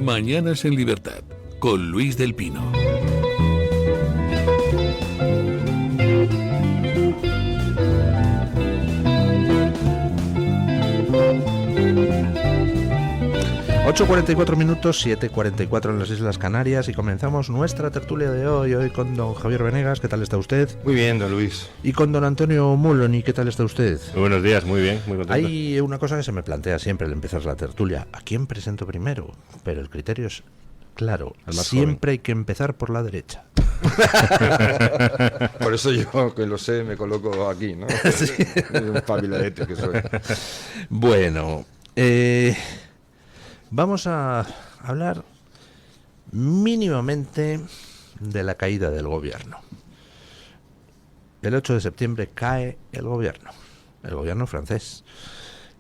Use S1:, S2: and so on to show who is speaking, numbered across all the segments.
S1: Mañanas en Libertad, con Luis del Pino.
S2: ...8:44, 7:44 en las Islas Canarias... ...y comenzamos nuestra tertulia de hoy con don Javier Venegas. ¿Qué tal está usted?
S3: Muy bien, don Luis.
S2: Y con don Antonio Moloni. ¿Qué tal está usted?
S3: Muy buenos días, muy bien, muy contento.
S2: Hay una cosa que se me plantea siempre al empezar la tertulia: ¿a quién presento primero? Pero el criterio es claro, siempre hay que empezar por la derecha.
S3: Por eso yo, que lo sé, me coloco aquí, ¿no?
S2: Sí.
S3: Un pabiladete que soy.
S2: Bueno, vamos a hablar mínimamente de la caída del gobierno. El 8 de septiembre cae el gobierno francés.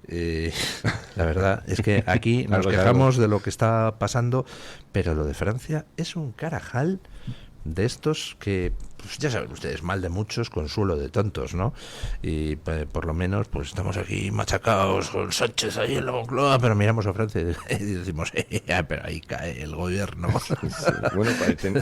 S2: La verdad es que aquí nos quejamos de lo que está pasando, pero lo de Francia es un carajal de estos que, pues ya saben ustedes, mal de muchos, consuelo de tontos, ¿no? Y por lo menos pues estamos aquí machacados con Sánchez ahí en la Moncloa, pero miramos a Francia y decimos, pero ahí cae el gobierno.
S3: Sí, bueno,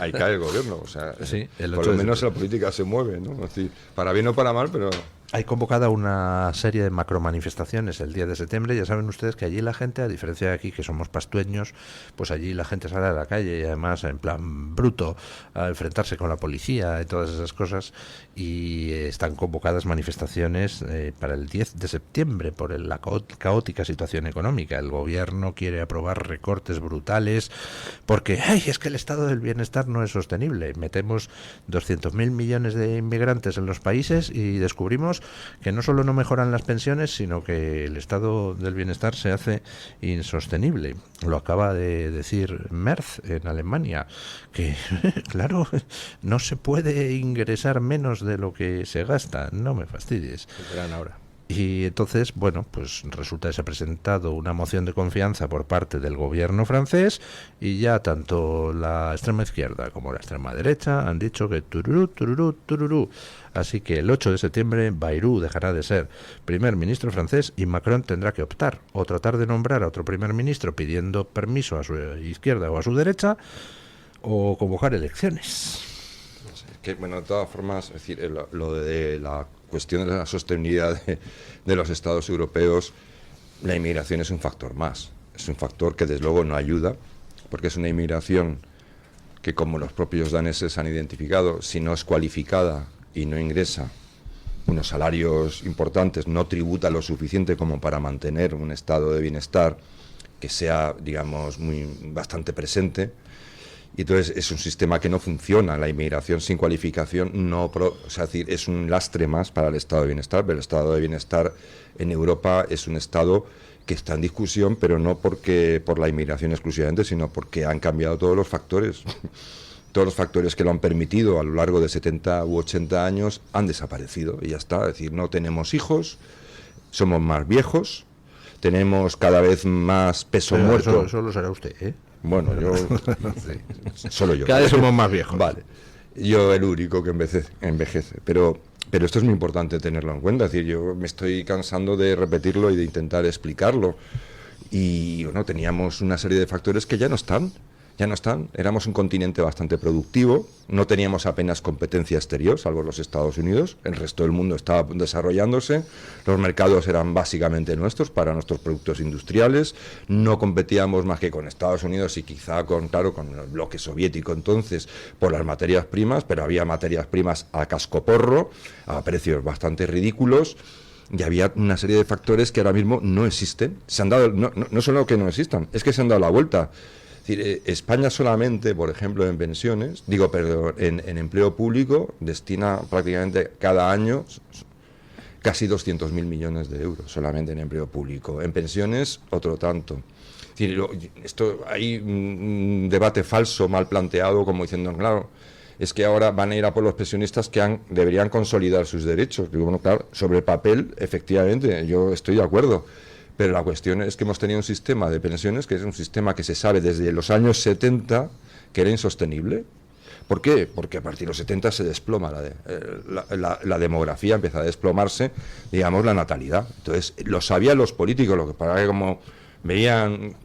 S3: ahí cae el gobierno, o sea,
S2: sí,
S3: por lo menos la política se mueve, ¿no? Es decir, para bien o para mal, pero...
S2: Hay convocada una serie de macromanifestaciones el 10 de septiembre. Ya saben ustedes que allí la gente, a diferencia de aquí que somos pastueños, pues allí la gente sale a la calle y además en plan bruto a enfrentarse con la policía y todas esas cosas. Y están convocadas manifestaciones para el 10 de septiembre por la caótica situación económica. El gobierno quiere aprobar recortes brutales porque es que el estado del bienestar no es sostenible. Metemos 200.000 millones de inmigrantes en los países y descubrimos que no solo no mejoran las pensiones, sino que el estado del bienestar se hace insostenible. Lo acaba de decir Merz en Alemania, que claro, no se puede ingresar menos de lo que se gasta. No me fastidies.
S3: Verán ahora.
S2: Y entonces, bueno, pues resulta que se ha presentado una moción de confianza por parte del gobierno francés y ya tanto la extrema izquierda como la extrema derecha han dicho que tururú, tururú, tururú. Así que el 8 de septiembre Bayrou dejará de ser primer ministro francés y Macron tendrá que optar o tratar de nombrar a otro primer ministro pidiendo permiso a su izquierda o a su derecha o convocar elecciones.
S3: Que, bueno, de todas formas, es decir, lo de la cuestión de la sostenibilidad de los estados europeos, la inmigración es un factor más. Es un factor que desde luego no ayuda, porque es una inmigración que, como los propios daneses han identificado, si no es cualificada y no ingresa unos salarios importantes, no tributa lo suficiente como para mantener un estado de bienestar que sea, digamos, bastante presente. Y entonces es un sistema que no funciona. La inmigración sin cualificación es decir, es un lastre más para el estado de bienestar, pero el estado de bienestar en Europa es un estado que está en discusión, pero no por la inmigración exclusivamente, sino porque han cambiado todos los factores. Todos los factores que lo han permitido a lo largo de 70 u 80 años han desaparecido y ya está. Es decir, no tenemos hijos, somos más viejos, tenemos cada vez más peso muerto.
S2: Eso lo será usted, ¿eh?
S3: Bueno, yo... sí, solo yo.
S2: Cada vez somos más viejos.
S3: Vale. Yo el único que envejece. Pero esto es muy importante tenerlo en cuenta. Es decir, yo me estoy cansando de repetirlo y de intentar explicarlo. Y bueno, teníamos una serie de factores que ya no están. Éramos un continente bastante productivo, no teníamos apenas competencia exterior, salvo los Estados Unidos, el resto del mundo estaba desarrollándose, los mercados eran básicamente nuestros para nuestros productos industriales, no competíamos más que con Estados Unidos y quizá con el bloque soviético entonces por las materias primas, pero había materias primas a cascoporro, a precios bastante ridículos. Y había una serie de factores que ahora mismo no existen, se han dado, no solo que no existan, es que se han dado la vuelta. Es decir, España solamente, por ejemplo, en pensiones, en empleo público, destina prácticamente cada año casi 200.000 millones de euros solamente en empleo público. En pensiones, otro tanto. Es decir, hay un debate falso, mal planteado, como diciendo, claro, es que ahora van a ir a por los pensionistas que deberían consolidar sus derechos. Digo, bueno, claro, sobre el papel, efectivamente, yo estoy de acuerdo. Pero la cuestión es que hemos tenido un sistema de pensiones que es un sistema que se sabe desde los años 70 que era insostenible. ¿Por qué? Porque a partir de los 70 se desploma la demografía, empieza a desplomarse, digamos, la natalidad. Entonces, lo sabían los políticos, lo que pasa que como veían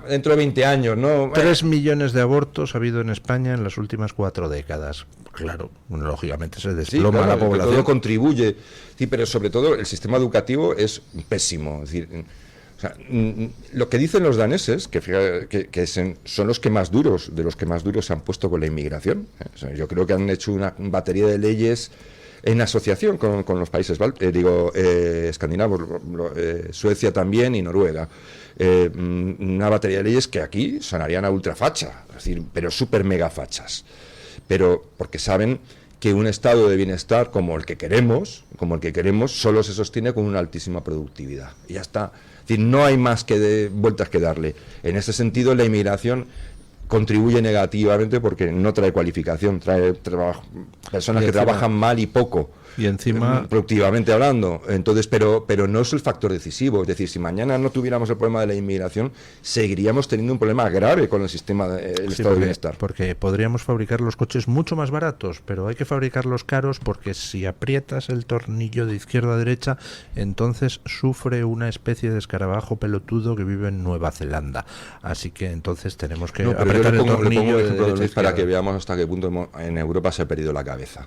S3: dentro de 20 años, ¿no?
S2: 3 millones de abortos ha habido en España en las últimas 4 décadas. Claro, lógicamente se desploma
S3: claro,
S2: la población.
S3: todo contribuye, sí, pero sobre todo el sistema educativo es pésimo. Es decir, o sea, lo que dicen los daneses, son los que más duros, de los que más duros se han puesto con la inmigración. O sea, yo creo que han hecho una batería de leyes en asociación con los países escandinavos, Suecia también y Noruega. Una batería de leyes que aquí sonarían a ultrafacha, es decir, pero súper mega fachas. Pero porque saben que un estado de bienestar como el que queremos, solo se sostiene con una altísima productividad. Y ya está. Es decir, no hay más vueltas que darle. En ese sentido, la inmigración contribuye negativamente porque no trae cualificación, trae personas que trabajan mal y poco.
S2: Y encima,
S3: productivamente hablando. Entonces, pero no es el factor decisivo. Es decir, si mañana no tuviéramos el problema de la inmigración, seguiríamos teniendo un problema grave con el sistema del estado de bienestar.
S2: Porque podríamos fabricar los coches mucho más baratos, pero hay que fabricarlos caros porque si aprietas el tornillo de izquierda a derecha, entonces sufre una especie de escarabajo pelotudo que vive en Nueva Zelanda. Así que entonces tenemos que apretar el tornillo de derecha a izquierda.
S3: Para que veamos hasta qué punto en Europa se ha perdido la cabeza.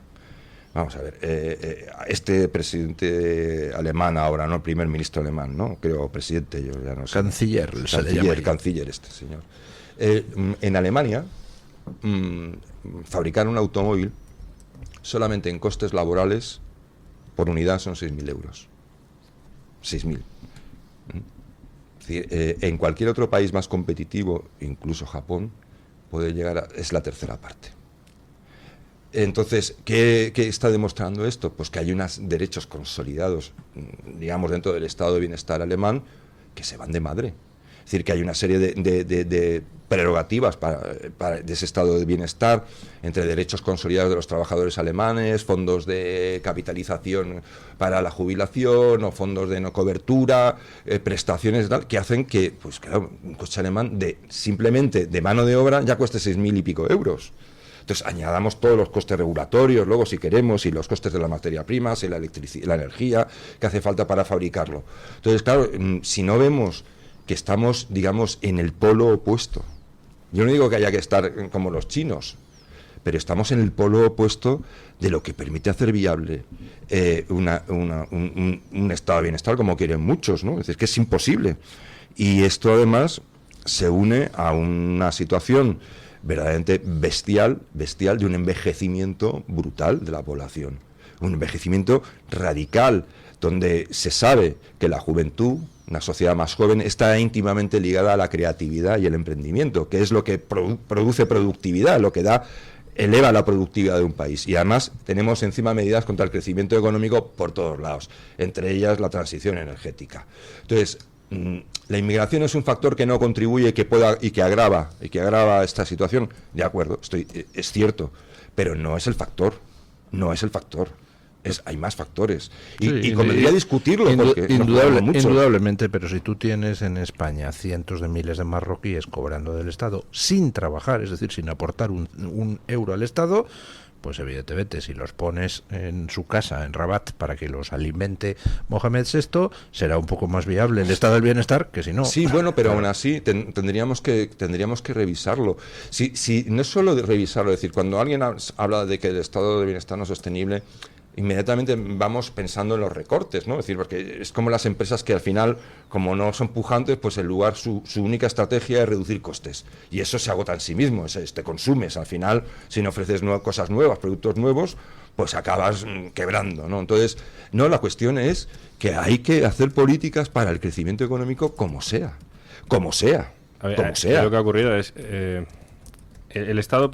S3: Vamos a ver, este presidente alemán ahora, ¿no? El primer ministro alemán, ¿no? Creo, presidente, yo ya no sé.
S2: Canciller
S3: este señor. En Alemania, fabricar un automóvil solamente en costes laborales por unidad son 6.000 euros. 6.000. Es decir, en cualquier otro país más competitivo, incluso Japón, puede llegar es la tercera parte. Entonces, ¿qué está demostrando esto? Pues que hay unos derechos consolidados, digamos, dentro del estado de bienestar alemán, que se van de madre. Es decir, que hay una serie de prerrogativas de ese estado de bienestar, entre derechos consolidados de los trabajadores alemanes, fondos de capitalización para la jubilación o fondos de no cobertura, prestaciones tal, que hacen que, pues claro, un coche alemán simplemente de mano de obra ya cueste 6.000 y pico euros. Entonces, añadamos todos los costes regulatorios, luego, si queremos, y los costes de la materia prima, y la energía que hace falta para fabricarlo. Entonces, claro, si no vemos que estamos, digamos, en el polo opuesto, yo no digo que haya que estar como los chinos, pero estamos en el polo opuesto de lo que permite hacer viable un estado de bienestar como quieren muchos, ¿no? Es decir, que es imposible. Y esto, además, se une a una situación verdaderamente bestial de un envejecimiento brutal de la población, un envejecimiento radical, donde se sabe que la juventud, una sociedad más joven, está íntimamente ligada a la creatividad y el emprendimiento, que es lo que produce productividad, lo que eleva la productividad de un país. Y además tenemos encima medidas contra el crecimiento económico por todos lados, entre ellas la transición energética. Entonces, la inmigración es un factor que no contribuye y que agrava esta situación. De acuerdo, es cierto, pero no es el factor. Hay más factores. Y convendría discutirlo, porque
S2: indudablemente, pero si tú tienes en España cientos de miles de marroquíes cobrando del Estado sin trabajar, es decir, sin aportar un euro al Estado, pues evidentemente si los pones en su casa, en Rabat, para que los alimente Mohamed VI, será un poco más viable el estado del bienestar que si no.
S3: Sí, bueno, pero aún así tendríamos que revisarlo. Si no es solo de revisarlo, es decir, cuando alguien habla de que el estado de bienestar no es sostenible, inmediatamente vamos pensando en los recortes, ¿no? Es decir, porque es como las empresas que al final, como no son pujantes, pues en lugar su única estrategia es reducir costes. Y eso se agota en sí mismo, te consumes. Al final, si no ofreces cosas nuevas, productos nuevos, pues acabas quebrando, ¿no? Entonces, la cuestión es que hay que hacer políticas para el crecimiento económico como sea. Como sea.
S4: Lo que ha ocurrido es el Estado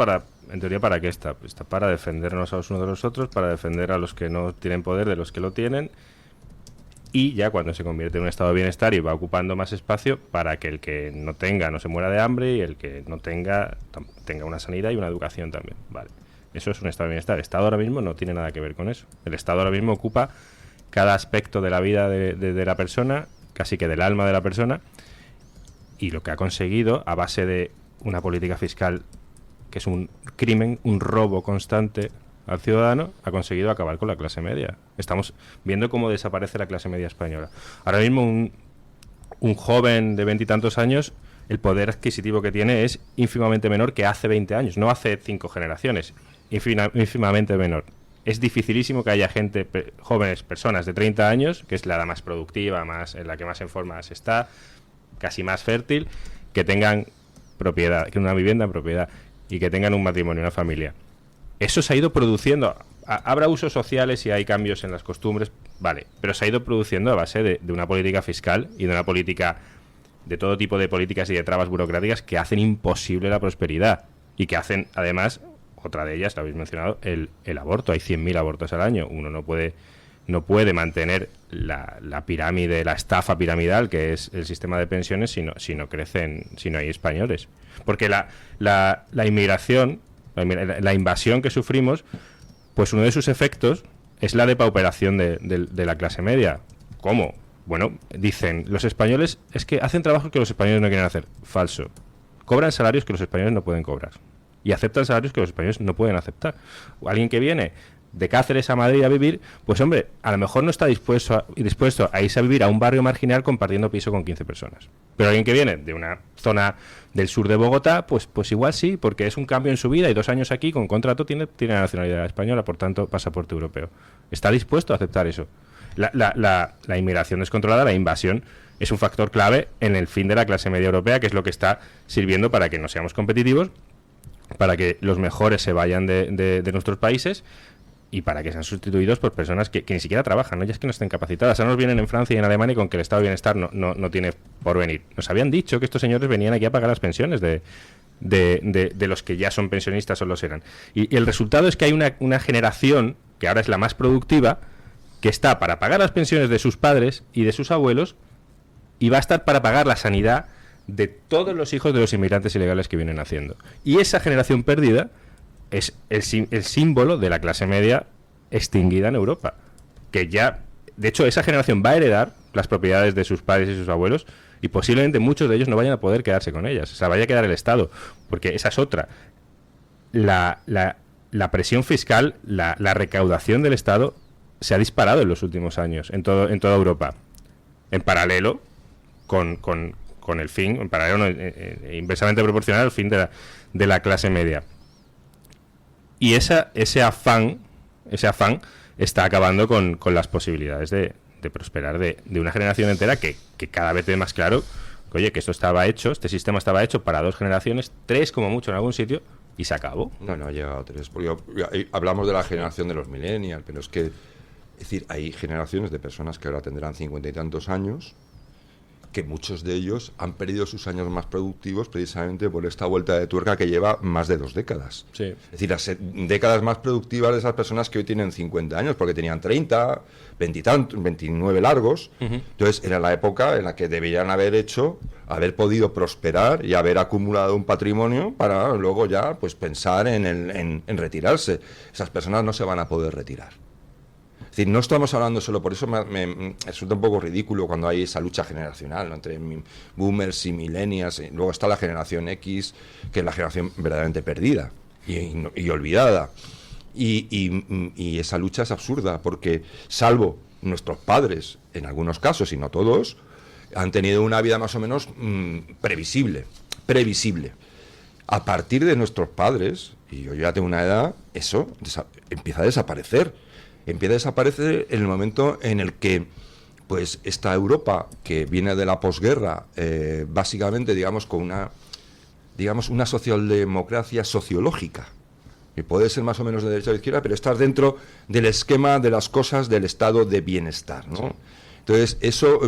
S4: en teoría, ¿para qué está? Está para defendernos a los unos de los otros, para defender a los que no tienen poder de los que lo tienen, y ya cuando se convierte en un estado de bienestar y va ocupando más espacio para que el que no tenga no se muera de hambre y el que no tenga una sanidad y una educación también. Vale. Eso es un estado de bienestar. El Estado ahora mismo no tiene nada que ver con eso. El Estado ahora mismo ocupa cada aspecto de la vida de la persona, casi que del alma de la persona, y lo que ha conseguido a base de una política fiscal que es un crimen, un robo constante al ciudadano, ha conseguido acabar con la clase media. Estamos viendo cómo desaparece la clase media española. Ahora mismo un joven de 20 y tantos años, el poder adquisitivo que tiene es ínfimamente menor que hace 20 años, no hace 5 generaciones, ínfimamente menor. Es dificilísimo que haya gente, jóvenes personas de 30 años, que es la edad más productiva, en la que más en forma se está, casi más fértil, que tengan propiedad, que una vivienda en propiedad y que tengan un matrimonio, una familia. Eso se ha ido produciendo. Habrá usos sociales y hay cambios en las costumbres, vale, pero se ha ido produciendo a base de una política fiscal y de una política, de todo tipo de políticas y de trabas burocráticas que hacen imposible la prosperidad y que hacen, además, otra de ellas, lo habéis mencionado, el aborto. Hay 100.000 abortos al año. Uno no puede mantener la pirámide, la estafa piramidal que es el sistema de pensiones si no crecen, si no hay españoles. Porque la inmigración, la invasión que sufrimos, pues uno de sus efectos es la depauperación de la clase media. ¿Cómo? Bueno, dicen, los españoles es que hacen trabajos que los españoles no quieren hacer. Falso. Cobran salarios que los españoles no pueden cobrar. Y aceptan salarios que los españoles no pueden aceptar. Alguien que viene de Cáceres a Madrid a vivir, pues hombre, a lo mejor no está dispuesto a irse a vivir a un barrio marginal compartiendo piso con 15 personas. Pero alguien que viene de una zona del sur de Bogotá, pues igual sí, porque es un cambio en su vida y 2 años aquí con contrato tiene la nacionalidad española, por tanto pasaporte europeo. Está dispuesto a aceptar eso. La inmigración descontrolada, la invasión, es un factor clave en el fin de la clase media europea, que es lo que está sirviendo para que no seamos competitivos, para que los mejores se vayan de nuestros países y para que sean sustituidos por personas que ni siquiera trabajan, ¿no? Ya es que no estén capacitadas. Ahora nos vienen en Francia y en Alemania con que el estado de bienestar no tiene porvenir. Nos habían dicho que estos señores venían aquí a pagar las pensiones de los que ya son pensionistas o los eran. Y el resultado es que hay una generación, que ahora es la más productiva, que está para pagar las pensiones de sus padres y de sus abuelos y va a estar para pagar la sanidad de todos los hijos de los inmigrantes ilegales que vienen haciendo. Y esa generación perdida es el símbolo de la clase media extinguida en Europa. Que ya, de hecho, esa generación va a heredar las propiedades de sus padres y sus abuelos y posiblemente muchos de ellos no vayan a poder quedarse con ellas. O sea, vaya a quedar el Estado. Porque esa es otra. La presión fiscal, la recaudación del Estado se ha disparado en los últimos años en toda Europa. En paralelo con el fin, en paralelo, inversamente proporcional al fin de la clase media. Y ese afán está acabando con las posibilidades de prosperar de una generación entera que cada vez ve más claro que, oye, que este sistema estaba hecho para 2 generaciones, 3 como mucho en algún sitio, y se acabó.
S3: No ha llegado a 3. Porque hablamos de la generación de los millennials, pero es decir, hay generaciones de personas que ahora tendrán 50 y tantos años, que muchos de ellos han perdido sus años más productivos precisamente por esta vuelta de tuerca que lleva más de 2 décadas.
S4: Sí.
S3: Es decir, las décadas más productivas de esas personas que hoy tienen 50 años, porque tenían 30, 20 y tantos, 29 largos. Uh-huh. Entonces, era la época en la que debían haber podido prosperar y haber acumulado un patrimonio para luego ya pues pensar en retirarse. Esas personas no se van a poder retirar. Es decir, no estamos hablando solo, por eso me resulta un poco ridículo cuando hay esa lucha generacional, ¿no?, entre boomers y millennials. Y luego está la generación X, que es la generación verdaderamente perdida y olvidada. Y esa lucha es absurda, porque salvo nuestros padres, en algunos casos y no todos, han tenido una vida más o menos previsible. A partir de nuestros padres, y yo ya tengo una edad, eso empieza a desaparecer. Empieza a desaparecer en el momento en el que pues esta Europa que viene de la posguerra, básicamente digamos con una socialdemocracia sociológica, que puede ser más o menos de derecha o de izquierda, pero estar dentro del esquema de las cosas del estado de bienestar, ¿no? Sí. Entonces eso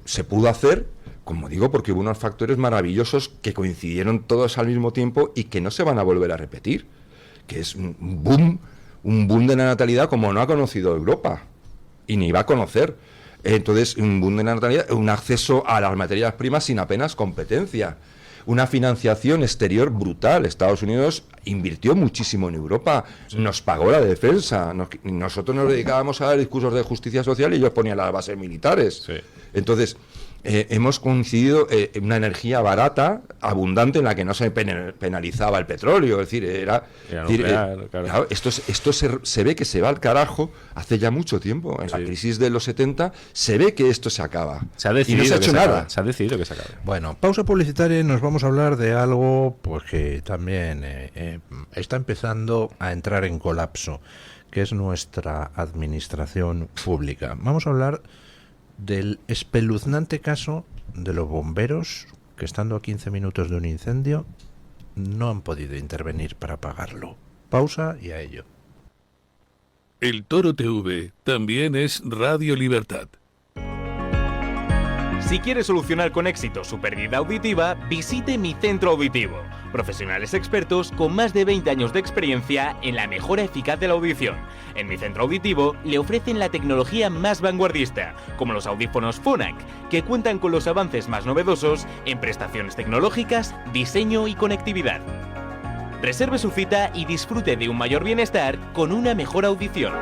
S3: se pudo hacer, como digo, porque hubo unos factores maravillosos que coincidieron todos al mismo tiempo y que no se van a volver a repetir, que es un boom de la natalidad como no ha conocido Europa y ni va a conocer. Entonces, un boom de la natalidad, un acceso a las materias primas sin apenas competencia, una financiación exterior brutal. Estados Unidos invirtió muchísimo en Europa, nos pagó la defensa, nosotros nos dedicábamos a dar discursos de justicia social y ellos ponían las bases militares. Sí. Entonces, hemos coincidido en una energía barata, abundante, en la que no se penalizaba el petróleo. Es decir, era
S4: nuclear,
S3: claro, esto se ve que se va al carajo hace ya mucho tiempo. En la crisis de los 70 se ve que esto se acaba.
S4: Se ha decidido
S3: y no se ha hecho nada.
S4: Se ha decidido que se acabe.
S2: Bueno, pausa publicitaria y nos vamos a hablar de algo pues que también está empezando a entrar en colapso, que es nuestra administración pública. Vamos a hablar del espeluznante caso de los bomberos que, estando a 15 minutos de un incendio, no han podido intervenir para apagarlo. Pausa y a ello.
S1: El Toro TV también es Radio Libertad.
S5: Si quiere solucionar con éxito su pérdida auditiva, visite Mi Centro Auditivo. Profesionales expertos con más de 20 años de experiencia en la mejora eficaz de la audición. En Mi Centro Auditivo le ofrecen la tecnología más vanguardista, como los audífonos Phonak, que cuentan con los avances más novedosos en prestaciones tecnológicas, diseño y conectividad. Reserve su cita y disfrute de un mayor bienestar con una mejor audición.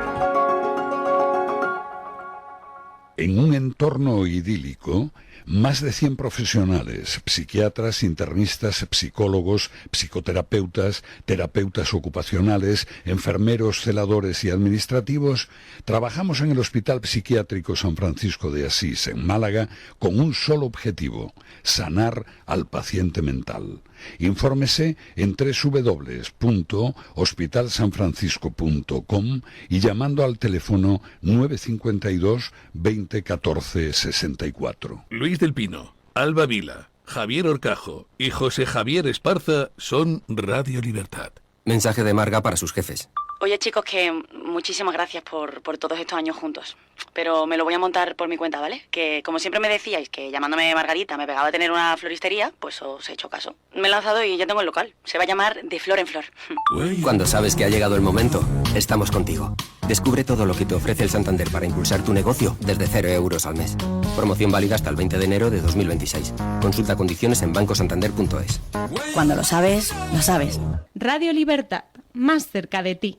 S6: En un entorno idílico, más de 100 profesionales, psiquiatras, internistas, psicólogos, psicoterapeutas, terapeutas ocupacionales, enfermeros, celadores y administrativos, trabajamos en el Hospital Psiquiátrico San Francisco de Asís, en Málaga, con un solo objetivo: sanar al paciente mental. Infórmese en www.hospitalsanfrancisco.com y llamando al teléfono 952 20 14 64.
S1: Luis del Pino, Alba Vila, Javier Horcajo y José Javier Esparza son Radio Libertad.
S7: Mensaje de Marga para sus jefes.
S8: Oye, chicos, que muchísimas gracias por todos estos años juntos. Pero me lo voy a montar por mi cuenta, ¿vale? Que como siempre me decíais que llamándome Margarita me pegaba a tener una floristería, pues os he hecho caso. Me he lanzado y ya tengo el local. Se va a llamar De Flor en Flor.
S7: Cuando sabes que ha llegado el momento, estamos contigo. Descubre todo lo que te ofrece el Santander para impulsar tu negocio desde 0 euros al mes. Promoción válida hasta el 20 de enero de 2026. Consulta condiciones en bancosantander.es.
S8: Cuando lo sabes, lo sabes.
S9: Radio Libertad, más cerca de ti.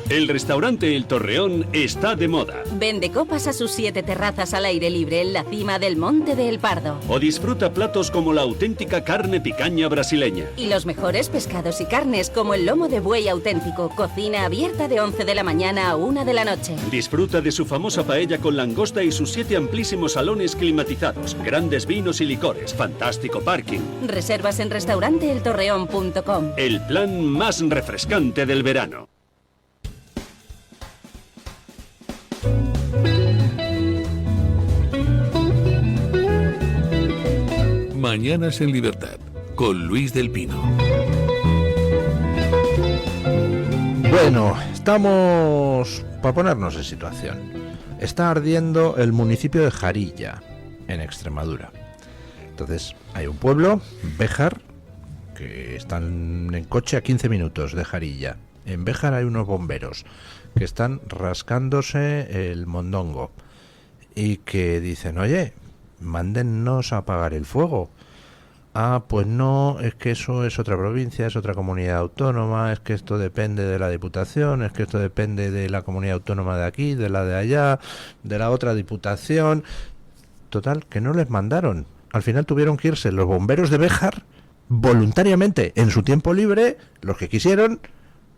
S10: El restaurante El Torreón está de moda.
S11: Vende copas a sus 7 terrazas al aire libre en la cima del Monte de El Pardo.
S10: O disfruta platos como la auténtica carne picaña brasileña.
S11: Y los mejores pescados y carnes como el lomo de buey auténtico. Cocina abierta de 11 de la mañana a 1 de la noche.
S10: Disfruta de su famosa paella con langosta y sus 7 amplísimos salones climatizados. Grandes vinos y licores. Fantástico parking.
S11: Reservas en restauranteeltorreón.com.
S10: El plan más refrescante del verano.
S1: Mañanas en Libertad, con Luis del Pino.
S2: Bueno, estamos para ponernos en situación. Está ardiendo el municipio de Jarilla, en Extremadura. Entonces, hay un pueblo, Béjar, que están en coche a 15 minutos de Jarilla. En Béjar hay unos bomberos que están rascándose el mondongo y que dicen: oye, mándennos a apagar el fuego. Ah, pues no, es que eso es otra provincia, es otra comunidad autónoma, es que esto depende de la Diputación, es que esto depende de la comunidad autónoma de aquí, de la de allá, de la otra Diputación. Total, que no les mandaron. Al final tuvieron que irse los bomberos de Béjar voluntariamente, en su tiempo libre, los que quisieron,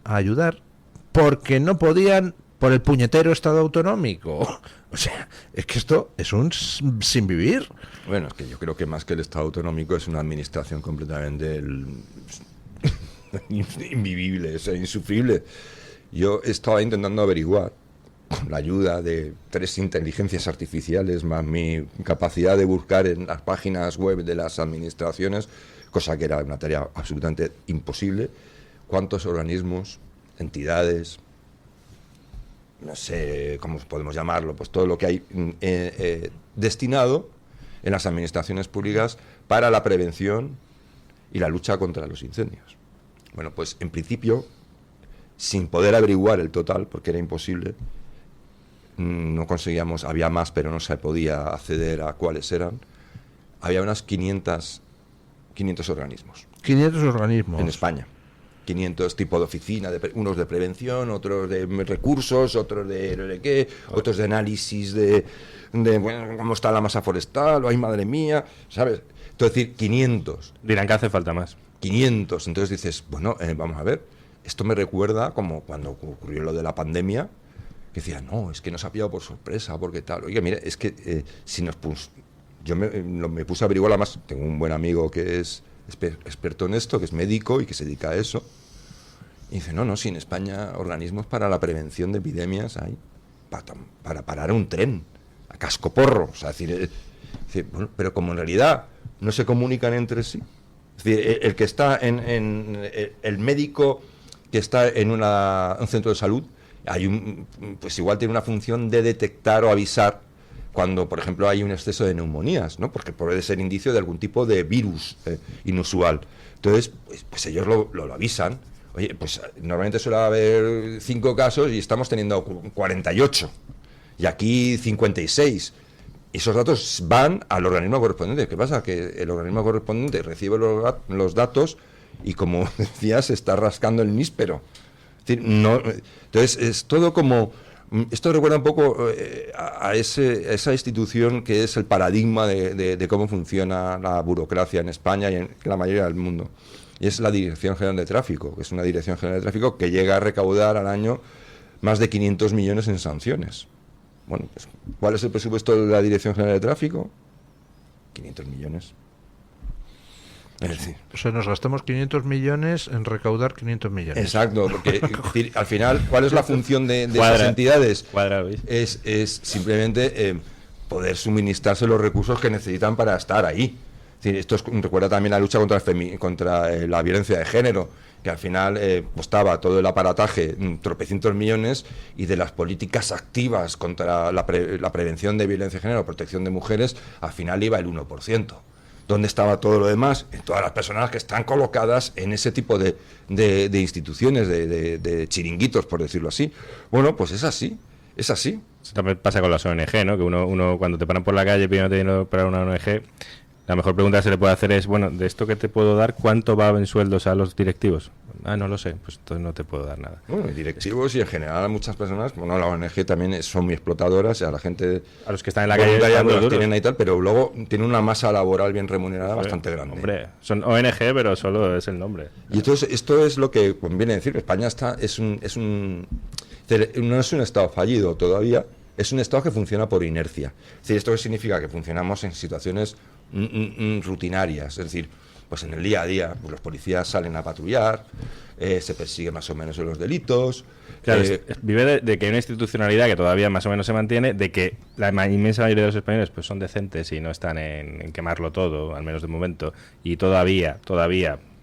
S2: a ayudar, porque no podían por el puñetero Estado autonómico. O sea, es que esto es un sin vivir.
S3: Bueno, es que yo creo que más que el Estado autonómico es una administración completamente invivible, o sea, insufrible. Yo estaba intentando averiguar, con la ayuda de 3 inteligencias artificiales, más mi capacidad de buscar en las páginas web de las administraciones, cosa que era una tarea absolutamente imposible, cuántos organismos, entidades, no sé cómo podemos llamarlo, pues todo lo que hay destinado en las administraciones públicas para la prevención y la lucha contra los incendios. Bueno, pues en principio, sin poder averiguar el total, porque era imposible, no conseguíamos, había más, pero no se podía acceder a cuáles eran, había unas 500 organismos.
S2: 500 organismos.
S3: En España. 500 tipos de oficina, unos de prevención, otros de recursos, otros de no sé qué, otros de análisis de bueno, cómo está la masa forestal, o ay, madre mía, ¿sabes? Es decir, 500.
S4: Dirán que hace falta más.
S3: 500. Entonces dices, bueno, vamos a ver, esto me recuerda como cuando ocurrió lo de la pandemia, que decía, no, es que nos ha pillado por sorpresa, porque tal. Oiga, mire, es que si nos yo me puse a averiguar, además tengo un buen amigo que es experto en esto, que es médico y que se dedica a eso, y dice, no, si en España organismos para la prevención de epidemias hay, para parar un tren, a cascoporro, o sea, es decir, bueno, pero como en realidad no se comunican entre sí, es decir, el que está el médico que está en un centro de salud, pues igual tiene una función de detectar o avisar cuando, por ejemplo, hay un exceso de neumonías, ¿no? Porque puede ser indicio de algún tipo de virus inusual. Entonces, pues ellos lo avisan. Oye, pues normalmente suele haber 5 casos y estamos teniendo 48. Y aquí 56. Y esos datos van al organismo correspondiente. ¿Qué pasa? Que el organismo correspondiente recibe los datos y, como decías, se está rascando el níspero. Es decir, entonces, es todo como... Esto recuerda un poco a esa institución que es el paradigma de cómo funciona la burocracia en España y en la mayoría del mundo. Y es la Dirección General de Tráfico, que es una Dirección General de Tráfico que llega a recaudar al año más de 500 millones en sanciones. Bueno, pues, ¿cuál es el presupuesto de la Dirección General de Tráfico? 500 millones. Es decir,
S2: o sea, nos gastamos 500 millones en recaudar 500 millones.
S3: Exacto, porque al final, ¿cuál es la función de esas entidades? Es simplemente poder suministrarse los recursos que necesitan para estar ahí. Es decir, esto recuerda también la lucha contra la violencia de género, que al final costaba todo el aparataje tropecientos millones, y de las políticas activas contra la prevención de violencia de género, protección de mujeres, al final iba el 1%. ¿Dónde estaba todo lo demás? En todas las personas que están colocadas en ese tipo de instituciones, de chiringuitos, por decirlo así. Bueno, pues es así. Eso
S4: también pasa con las ONG, ¿no? Que uno cuando te paran por la calle pidiendo dinero para una ONG, la mejor pregunta que se le puede hacer es, bueno, de esto que te puedo dar, ¿cuánto va en sueldos a los directivos? No lo sé, pues entonces no te puedo dar nada.
S3: Bueno, directivos y en general a muchas personas, bueno, la ONG también son muy explotadoras, y a la gente...
S4: A los que están en la calle
S3: los tienen ahí tal, pero luego tiene una masa laboral bien remunerada bastante grande.
S4: Hombre, son ONG, pero solo es el nombre.
S3: Y entonces esto es lo que conviene decir. España no es un Estado fallido todavía, es un Estado que funciona por inercia. Es decir, ¿esto qué significa? Que funcionamos en situaciones rutinarias, es decir, pues en el día a día, pues los policías salen a patrullar, se persigue más o menos en los delitos.
S4: Claro, vive de que hay una institucionalidad que todavía más o menos se mantiene, de que la inmensa mayoría de los españoles pues son decentes y no están en quemarlo todo, al menos de momento, y todavía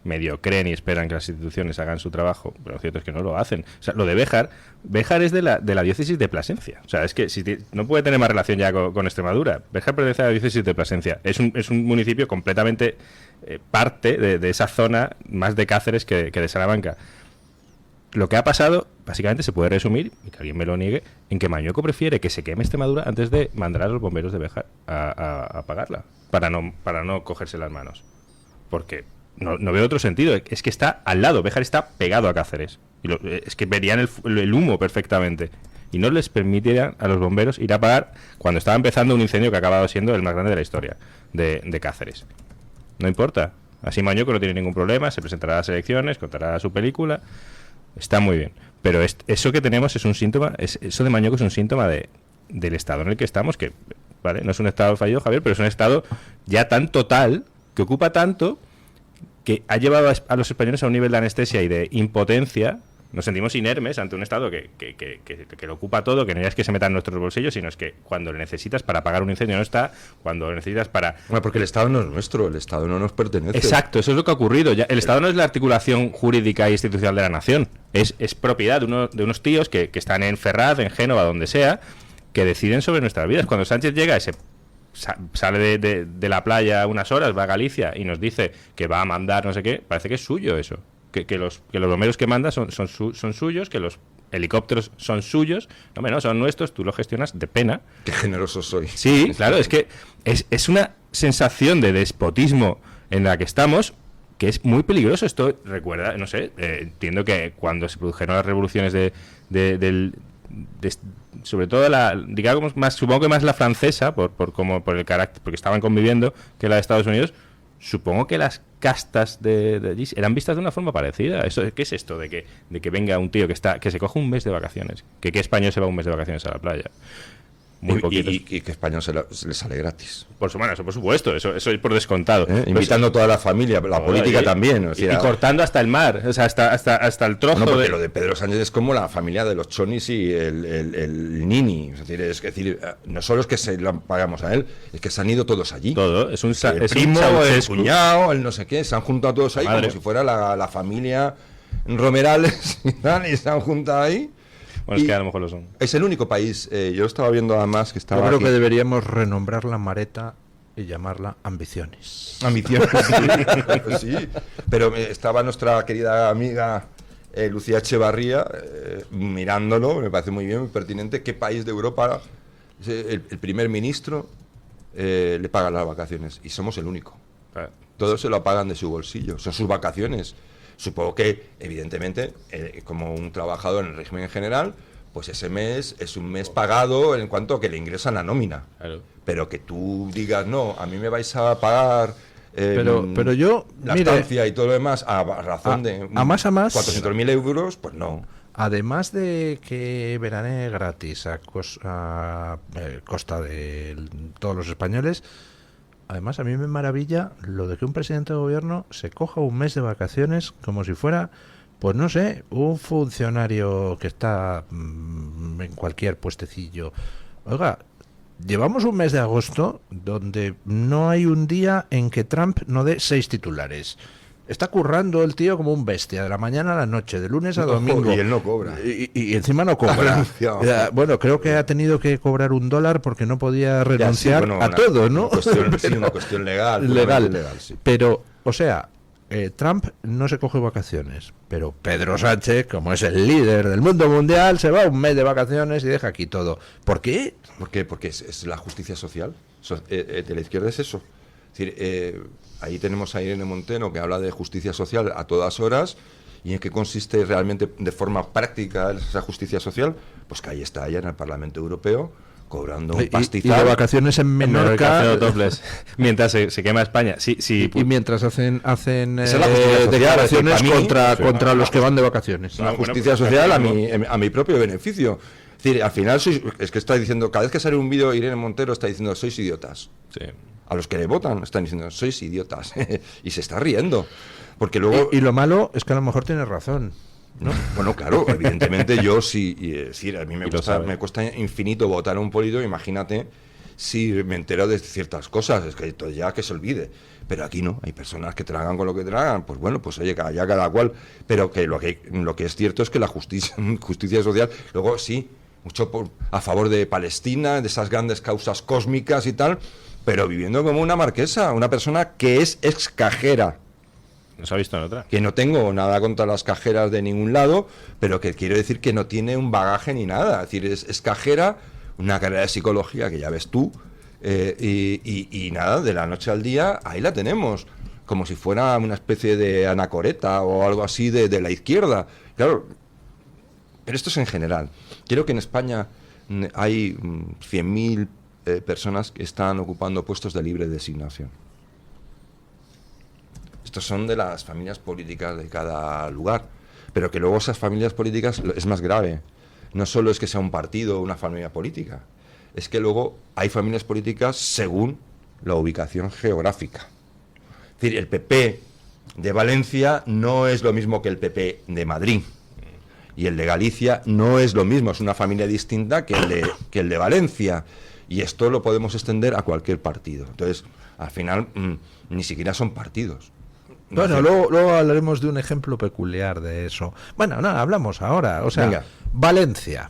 S4: medio creen y esperan que las instituciones hagan su trabajo, pero lo cierto es que no lo hacen. O sea, lo de Béjar es de la diócesis de Plasencia. O sea, es que no puede tener más relación ya con Extremadura. Béjar pertenece a la diócesis de Plasencia. Es un municipio completamente parte de esa zona, más de Cáceres que de Salamanca. Lo que ha pasado, básicamente, se puede resumir, y que alguien me lo niegue, en que Mañueco prefiere que se queme Extremadura antes de mandar a los bomberos de Béjar a apagarla, para no cogerse las manos. Porque no veo otro sentido. Es que está al lado. Béjar está pegado a Cáceres. Y es que verían el humo perfectamente. Y no les permitirían a los bomberos ir a apagar cuando estaba empezando un incendio que ha acabado siendo el más grande de la historia de Cáceres. No importa. Así Mañueco no tiene ningún problema. Se presentará a las elecciones, contará su película. Está muy bien. Pero eso que tenemos es un síntoma. Eso de Mañueco es un síntoma del estado en el que estamos. Que, ¿vale? No es un estado fallido, Javier, pero es un estado ya tan total, que ocupa tanto, que ha llevado a los españoles a un nivel de anestesia y de impotencia. Nos sentimos inermes ante un Estado que lo ocupa todo, que no es que se meta en nuestros bolsillos, sino es que cuando le necesitas para apagar un incendio no está, cuando le necesitas para...
S3: Bueno, porque el Estado no es nuestro, el Estado no nos pertenece.
S4: Exacto, eso es lo que ha ocurrido. El Estado no es la articulación jurídica e institucional de la nación, es propiedad de unos tíos que están en Ferraz, en Génova, donde sea, que deciden sobre nuestras vidas. Cuando Sánchez llega, sale de la playa unas horas, va a Galicia y nos dice que va a mandar no sé qué, parece que es suyo eso. Que los bomberos que manda son suyos, que los helicópteros son suyos. No, son nuestros, tú lo gestionas de pena.
S3: Qué generoso soy.
S4: Sí, claro, es que es una sensación de despotismo en la que estamos que es muy peligroso. Esto recuerda, no sé, entiendo que cuando se produjeron las revoluciones sobre todo digamos más, supongo que más la francesa, por el carácter, porque estaban conviviendo, que la de Estados Unidos. Supongo que las castas de allí eran vistas de una forma parecida. ¿Qué es esto de que venga un tío que se coge un mes de vacaciones? ¿Qué español se va un mes de vacaciones a la playa? Muy poquitos.
S3: Y que España se le sale gratis.
S4: Eso por supuesto, eso es por descontado.
S3: Invitando a toda la familia, la política también.
S4: Y cortando hasta el mar, o sea, hasta el trozo.
S3: No, porque lo de Pedro Sánchez es como la familia de los chonis y el nini. Es decir, no solo es que se lo pagamos a él, es que se han ido todos allí.
S4: Todo, es un
S3: el primo, el cuñado, el no sé qué, se han juntado todos ahí como si fuera la familia Romerales y se han juntado ahí.
S4: Bueno, es que a lo mejor lo son.
S3: Es el único país, yo estaba viendo además que estaba.
S2: Yo creo
S3: aquí.
S2: que deberíamos renombrar la Mareta y llamarla Ambiciones.
S3: Ambiciones, sí. Pero estaba nuestra querida amiga Lucía Echevarría mirándolo, me parece muy bien, muy pertinente. ¿Qué país de Europa el primer ministro le paga las vacaciones? Y somos el único. Todos se lo pagan de su bolsillo, son sus vacaciones. Supongo que, evidentemente, como un trabajador en el régimen general, pues ese mes es un mes pagado en cuanto a que le ingresan la nómina.
S4: Claro.
S3: Pero que tú digas, no, a mí me vais a pagar
S2: pero yo,
S3: la estancia y todo lo demás a razón de
S2: a más
S3: 400.000 euros, pues no.
S2: Además de que veranee gratis a costa de todos los españoles, además, a mí me maravilla lo de que un presidente de gobierno se coja un mes de vacaciones como si fuera, pues no sé, un funcionario que está en cualquier puestecillo. Oiga, llevamos un mes de agosto donde no hay un día en que Trump no dé 6 titulares. Está currando el tío como un bestia, de la mañana a la noche, de lunes a domingo.
S3: Y él no cobra.
S2: Y encima no cobra. Bueno, creo que ha tenido que cobrar $1 porque no podía renunciar a todo, ¿no?
S3: Una cuestión legal.
S2: Legal, sí. Pero, o sea, Trump no se coge vacaciones, pero Pedro Sánchez, como es el líder del mundo mundial, se va un mes de vacaciones y deja aquí todo. ¿Por qué?
S3: Porque es la justicia social. De la izquierda es eso. Es decir, ahí tenemos a Irene Montero, que habla de justicia social a todas horas. ¿Y en qué consiste realmente de forma práctica esa justicia social? Pues que ahí está ella en el Parlamento Europeo cobrando un pastizal.
S2: Y de vacaciones en Menorca
S4: mientras se quema España. Sí,
S2: y mientras hacen
S3: social,
S2: declaraciones contra los que van de vacaciones.
S3: La justicia social a mi propio beneficio. Es decir, al final es que está diciendo, cada vez que sale un vídeo, Irene Montero está diciendo, sois idiotas.
S4: Sí.
S3: A los que le votan están diciendo, sois idiotas. Y se está riendo. Porque luego...
S2: Y lo malo es que a lo mejor tiene razón, ¿no?
S3: Bueno, claro, evidentemente yo sí, decir, a mí me cuesta infinito votar a un político, imagínate si me entero de ciertas cosas, es que todo ya que se olvide. Pero aquí no, hay personas que tragan con lo que tragan, pues bueno, pues oye, ya cada cual. Pero que lo que es cierto es que la justicia social, luego sí, mucho a favor de Palestina, de esas grandes causas cósmicas y tal, pero viviendo como una marquesa, una persona que es ex cajera.
S4: ¿No se ha visto en otra?
S3: Que no tengo nada contra las cajeras de ningún lado, pero que quiero decir que no tiene un bagaje ni nada. Es decir, es cajera, una carrera de psicología que ya ves tú, y nada, de la noche al día, ahí la tenemos. Como si fuera una especie de anacoreta o algo así de la izquierda. Claro, pero esto es en general. Creo que en España hay 100.000 personas que están ocupando puestos de libre designación. Estos son de las familias políticas de cada lugar, pero que luego esas familias políticas es más grave. No solo es que sea un partido o una familia política, es que luego hay familias políticas según la ubicación geográfica. Es decir, el PP de Valencia no es lo mismo que el PP de Madrid. Y el de Galicia no es lo mismo, es una familia distinta que el de Valencia. Y esto lo podemos extender a cualquier partido. Entonces, al final, ni siquiera son partidos.
S2: Bueno, luego hablaremos de un ejemplo peculiar de eso. Bueno, no, hablamos ahora. O sea, venga. Valencia,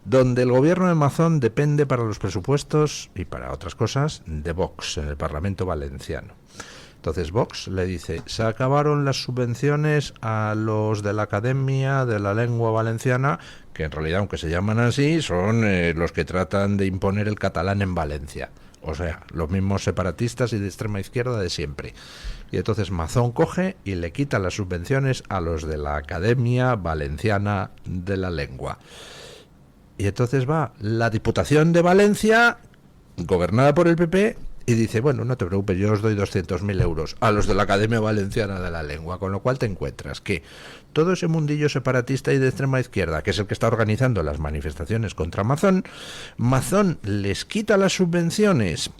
S2: donde el gobierno de Mazón depende para los presupuestos y para otras cosas de Vox en el Parlamento valenciano. Entonces Vox le dice, se acabaron las subvenciones a los de la Academia de la Lengua Valenciana, que en realidad, aunque se llaman así, son los que tratan de imponer el catalán en Valencia. O sea, los mismos separatistas y de extrema izquierda de siempre. Y entonces Mazón coge y le quita las subvenciones a los de la Academia Valenciana de la Lengua. Y entonces va la Diputación de Valencia, gobernada por el PP, y dice, bueno, no te preocupes, yo os doy 200.000 euros a los de la Academia Valenciana de la Lengua, con lo cual te encuentras que todo ese mundillo separatista y de extrema izquierda, que es el que está organizando las manifestaciones contra Mazón les quita las subvenciones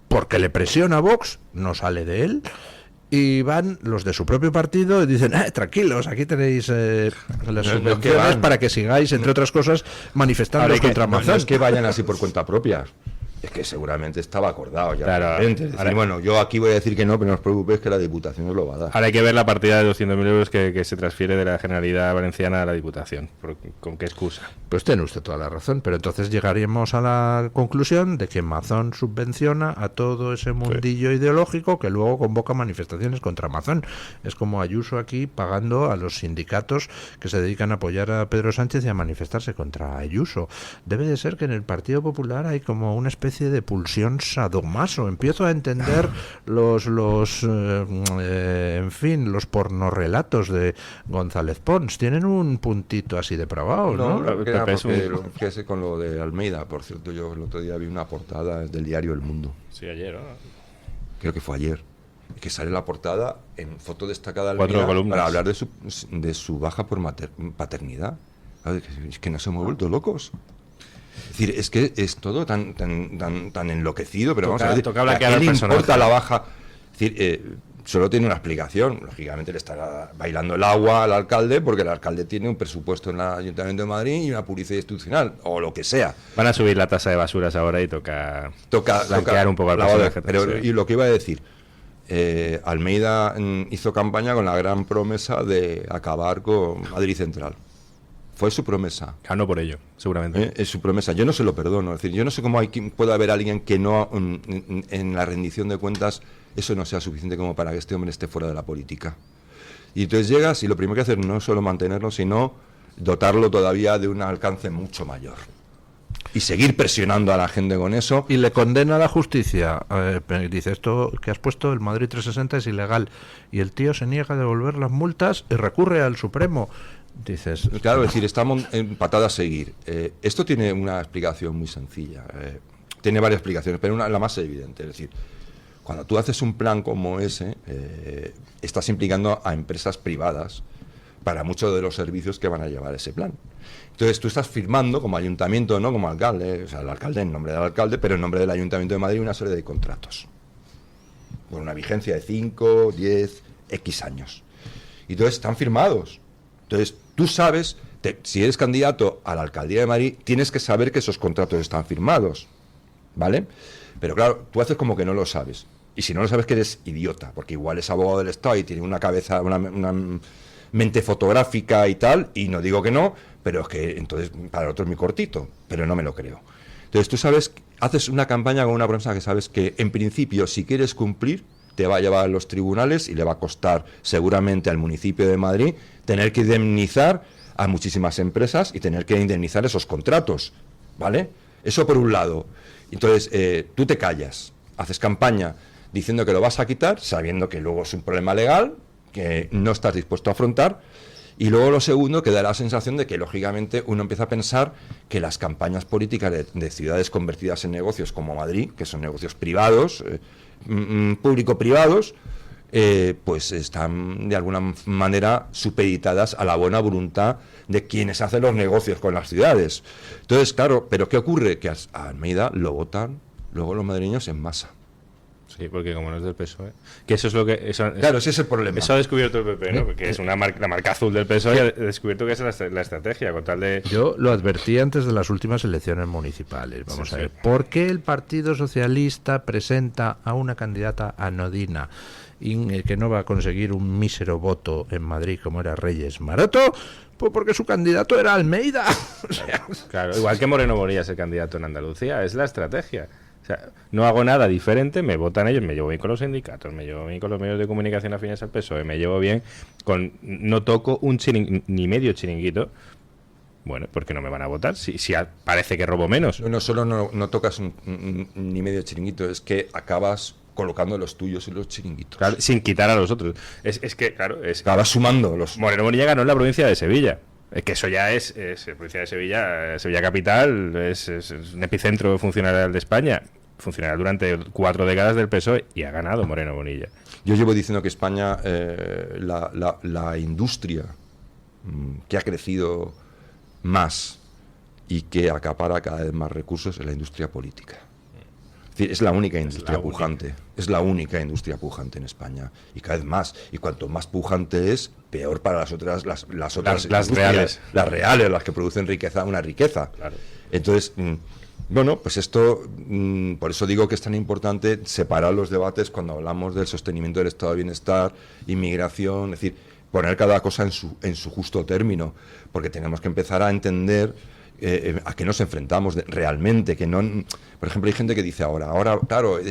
S2: porque le presiona a Vox, no sale de él, y van los de su propio partido y dicen, tranquilos, aquí tenéis las subvenciones para que sigáis, entre otras cosas, manifestando contra Mazón.
S3: No es que vayan así por cuenta propia. Es que seguramente estaba acordado ya.
S4: Claro,
S3: es decir, bueno, yo aquí voy a decir que no, pero no os preocupéis que la Diputación os lo va a dar.
S4: Ahora hay que ver la partida de 200.000 euros que se transfiere de la Generalidad Valenciana a la Diputación. ¿Con qué excusa?
S2: Pues tiene usted toda la razón, pero entonces llegaríamos a la conclusión de que Mazón subvenciona a todo ese mundillo ideológico que luego convoca manifestaciones contra Mazón. Es como Ayuso aquí pagando a los sindicatos que se dedican a apoyar a Pedro Sánchez y a manifestarse contra Ayuso. Debe de ser que en el Partido Popular hay como una especie de pulsión sadomaso. Empiezo a entender los pornorrelatos de González Pons. Tienen un puntito así depravado, ¿no?
S3: Lo que es con lo de Almeida, por cierto, yo el otro día vi una portada del diario El Mundo.
S4: Sí, ayer, ¿no?
S3: Creo que fue ayer. Que sale la portada en foto destacada de
S4: 4
S3: Almeida
S4: columnas.
S3: para hablar de su baja por paternidad. Es que nos hemos vuelto locos. Es decir, es que es todo tan enloquecido, pero vamos a ver, ¿a qué le importa la baja? Es decir, solo tiene una explicación. Lógicamente le estará bailando el agua al alcalde, porque el alcalde tiene un presupuesto en el Ayuntamiento de Madrid y una publicidad institucional, o lo que sea.
S4: Van a subir la tasa de basuras ahora y toca blanquear un poco al personaje.
S3: Pero, sí. Y lo que iba a decir, Almeida hizo campaña con la gran promesa de acabar con Madrid Central. Fue su promesa.
S4: Ganó por ello, seguramente.
S3: Es su promesa. Yo no se lo perdono. Es decir, yo no sé cómo puede haber alguien que no, en la rendición de cuentas, eso no sea suficiente como para que este hombre esté fuera de la política. Y entonces llegas y lo primero que hacer no es solo mantenerlo, sino dotarlo todavía de un alcance mucho mayor. Y seguir presionando a la gente con eso.
S2: Y le condena a la justicia. Dice, esto que has puesto, el Madrid 360 es ilegal. Y el tío se niega a devolver las multas y recurre al Supremo. Dices,
S3: claro, es decir, estamos empatados a seguir. Esto tiene una explicación muy sencilla. Tiene varias explicaciones, pero la más evidente. Es decir, cuando tú haces un plan como ese, estás implicando a empresas privadas para muchos de los servicios que van a llevar ese plan. Entonces tú estás firmando como ayuntamiento, no como alcalde, o sea, el alcalde en nombre del alcalde, pero en nombre del Ayuntamiento de Madrid una serie de contratos con una vigencia de 5, 10, X años. Y entonces están firmados. Entonces tú sabes, si eres candidato a la alcaldía de Madrid, tienes que saber que esos contratos están firmados, ¿vale? Pero claro, tú haces como que no lo sabes. Y si no lo sabes, que eres idiota, porque igual es abogado del Estado y tiene una cabeza, una mente fotográfica y tal, y no digo que no, pero es que entonces para el otro es muy cortito, pero no me lo creo. Entonces tú sabes, haces una campaña con una promesa que sabes que en principio, si quieres cumplir, te va a llevar a los tribunales y le va a costar seguramente al municipio de Madrid tener que indemnizar a muchísimas empresas y tener que indemnizar esos contratos, ¿vale? Eso por un lado. Entonces tú te callas, haces campaña diciendo que lo vas a quitar, sabiendo que luego es un problema legal que no estás dispuesto a afrontar. Y luego lo segundo, que da la sensación de que lógicamente uno empieza a pensar que las campañas políticas de ciudades convertidas en negocios como Madrid, que son negocios privados, público-privados, pues están de alguna manera supeditadas a la buena voluntad de quienes hacen los negocios con las ciudades. Entonces, claro, ¿pero qué ocurre? Que a Almeida lo votan luego los madrileños en masa.
S4: Sí, porque como no es del PSOE, que eso es lo que...
S3: Claro, ese es el problema.
S4: Eso ha descubierto el PP, ¿no? Que es la marca azul del PSOE, ha descubierto que esa es la estrategia, con tal de...
S2: Yo lo advertí antes de las últimas elecciones municipales. Vamos a ver. ¿Por qué el Partido Socialista presenta a una candidata anodina y que no va a conseguir un mísero voto en Madrid como era Reyes Maroto? Pues porque su candidato era Almeida. O sea,
S4: claro, igual que Moreno Bonilla es el candidato en Andalucía, es la estrategia. O sea, no hago nada diferente, me votan ellos, me llevo bien con los sindicatos, me llevo bien con los medios de comunicación afines al PSOE, me llevo bien con... No toco ni medio chiringuito. Bueno, porque no me van a votar si parece que robo menos.
S3: No solo no tocas ni medio chiringuito, es que acabas colocando los tuyos en los chiringuitos.
S4: Claro, sin quitar a los otros. Es que, claro...
S3: Acabas sumando los...
S4: Moreno Bonilla ganó en la provincia de Sevilla. Que eso ya es provincia de Sevilla capital, es un epicentro funcionarial de España, funcionará durante 4 décadas del PSOE y ha ganado Moreno Bonilla.
S3: Yo llevo diciendo que España, la industria que ha crecido más y que acapara cada vez más recursos es la industria política. Es decir, es la única industria pujante. Es la única industria pujante en España. Y cada vez más. Y cuanto más pujante es, peor para las otras
S4: las reales.
S3: Las reales, las que producen una riqueza.
S4: Claro.
S3: Entonces, bueno, pues esto, por eso digo que es tan importante separar los debates cuando hablamos del sostenimiento del estado de bienestar, inmigración, es decir, poner cada cosa en su justo término, porque tenemos que empezar a entender a qué nos enfrentamos realmente, que no, por ejemplo, hay gente que dice ahora claro,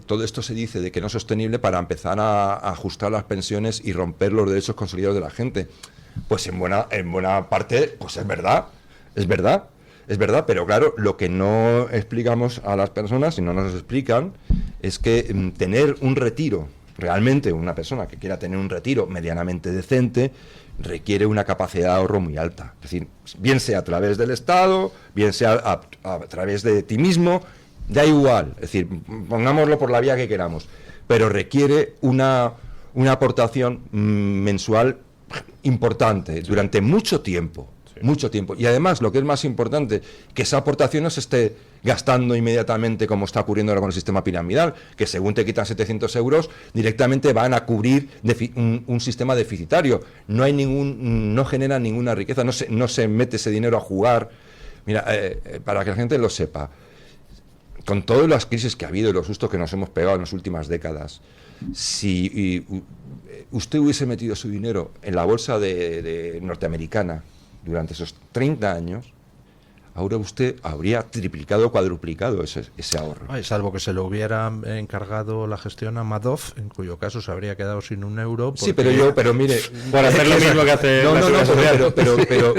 S3: todo esto se dice de que no es sostenible para empezar a ajustar las pensiones y romper los derechos consolidados de la gente. Pues en buena parte, pues es verdad, pero claro, lo que no explicamos a las personas, si no nos explican, es que tener un retiro, realmente una persona que quiera tener un retiro medianamente decente, requiere una capacidad de ahorro muy alta. Es decir, bien sea a través del Estado, bien sea a través de ti mismo, da igual. Es decir, pongámoslo por la vía que queramos, pero requiere una aportación mensual importante durante mucho tiempo. Mucho tiempo. Y además, lo que es más importante, que esa aportación no se esté gastando inmediatamente como está ocurriendo ahora con el sistema piramidal, que según te quitan 700 euros, directamente van a cubrir un sistema deficitario. No genera ninguna riqueza, no se mete ese dinero a jugar. Mira, para que la gente lo sepa, con todas las crisis que ha habido y los sustos que nos hemos pegado en las últimas décadas, si usted hubiese metido su dinero en la bolsa de norteamericana durante esos 30 años, ahora usted habría triplicado o cuadruplicado ese ahorro.
S2: Salvo que se lo hubiera encargado la gestión a Madoff, en cuyo caso se habría quedado sin un euro. Porque...
S3: Sí, pero mire...
S4: Por hacer lo mismo que hace...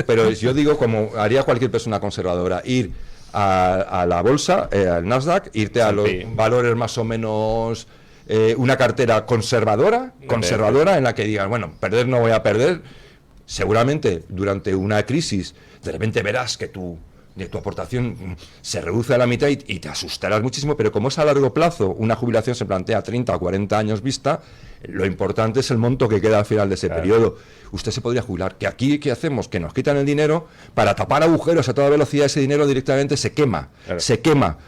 S3: pero yo digo, como haría cualquier persona conservadora, ir a la bolsa, al Nasdaq, irte a los valores más o menos... una cartera conservadora en la que digan, bueno, perder no voy a perder. Seguramente durante una crisis de repente verás que tu aportación se reduce a la mitad y te asustarás muchísimo, pero como es a largo plazo, una jubilación se plantea a 30 o 40 años vista, lo importante es el monto que queda al final de ese periodo. Usted se podría jubilar. Que aquí, ¿qué hacemos? Que nos quitan el dinero para tapar agujeros a toda velocidad. Ese dinero directamente se quema. Se quema.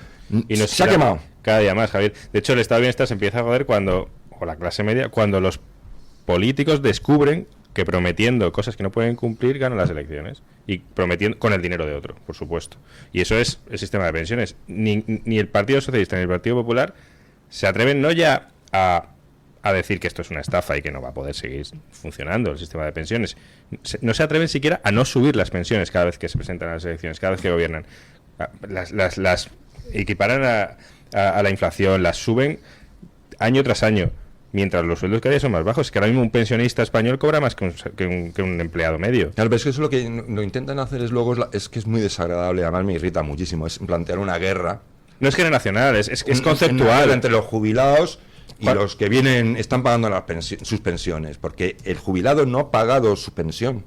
S4: Y
S3: se ha quemado.
S4: Cada día más, Javier. De hecho, el estado de bienestar se empieza a joder o la clase media, cuando los políticos descubren que prometiendo cosas que no pueden cumplir ganan las elecciones, y prometiendo con el dinero de otro, por supuesto. Y eso es el sistema de pensiones. Ni el Partido Socialista ni el Partido Popular se atreven no ya a decir que esto es una estafa y que no va a poder seguir funcionando el sistema de pensiones. No se atreven siquiera a no subir las pensiones cada vez que se presentan a las elecciones, cada vez que gobiernan. Las equiparan a la inflación, las suben año tras año, mientras los sueldos cada día son más bajos. Es que ahora mismo un pensionista español cobra más que un empleado medio.
S3: Claro, pero es que eso lo que lo intentan hacer es luego, es que es muy desagradable, además me irrita muchísimo, es plantear una guerra.
S4: No es generacional, es conceptual.
S3: Entre los jubilados y los que están pagando sus pensiones, porque el jubilado no ha pagado su pensión,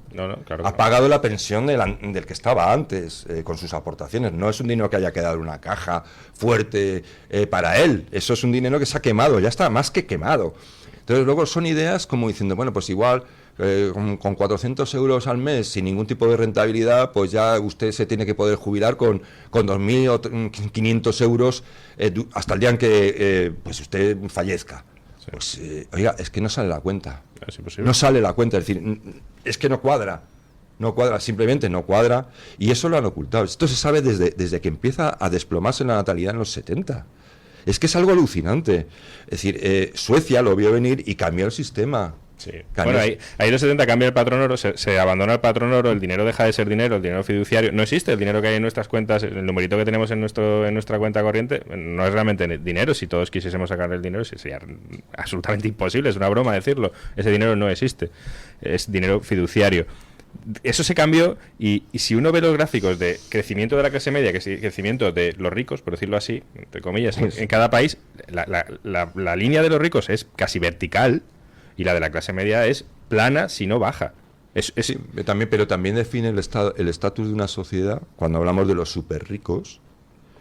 S3: ha pagado la pensión del que estaba antes, con sus aportaciones. No es un dinero que haya quedado en una caja fuerte para él, eso es un dinero que se ha quemado, ya está más que quemado. Entonces luego son ideas como diciendo, bueno, pues igual con 400 euros al mes sin ningún tipo de rentabilidad, pues ya usted se tiene que poder jubilar con 2.000 o 500 euros hasta el día en que pues usted fallezca. Sí. Pues oiga, es que no sale la cuenta. No sale la cuenta, es decir, es que no cuadra, simplemente no cuadra, y eso lo han ocultado. Esto se sabe desde que empieza a desplomarse la natalidad en los 70. Es que es algo alucinante. Es decir, Suecia lo vio venir y cambió el sistema.
S4: Sí. Bueno, ahí en los 70 cambia el patrón oro, se abandona el patrón oro, el dinero deja de ser dinero, el dinero fiduciario no existe, el dinero que hay en nuestras cuentas, el numerito que tenemos en nuestra cuenta corriente no es realmente dinero. Si todos quisiésemos sacar el dinero sería absolutamente imposible, es una broma decirlo, ese dinero no existe, es dinero fiduciario. Eso se cambió, y si uno ve los gráficos de crecimiento de la clase media, crecimiento de los ricos, por decirlo así, entre comillas, en cada país, la línea de los ricos es casi vertical y la de la clase media es plana, si no baja.
S3: Sí, pero también define el estatus de una sociedad. Cuando hablamos de los súper ricos,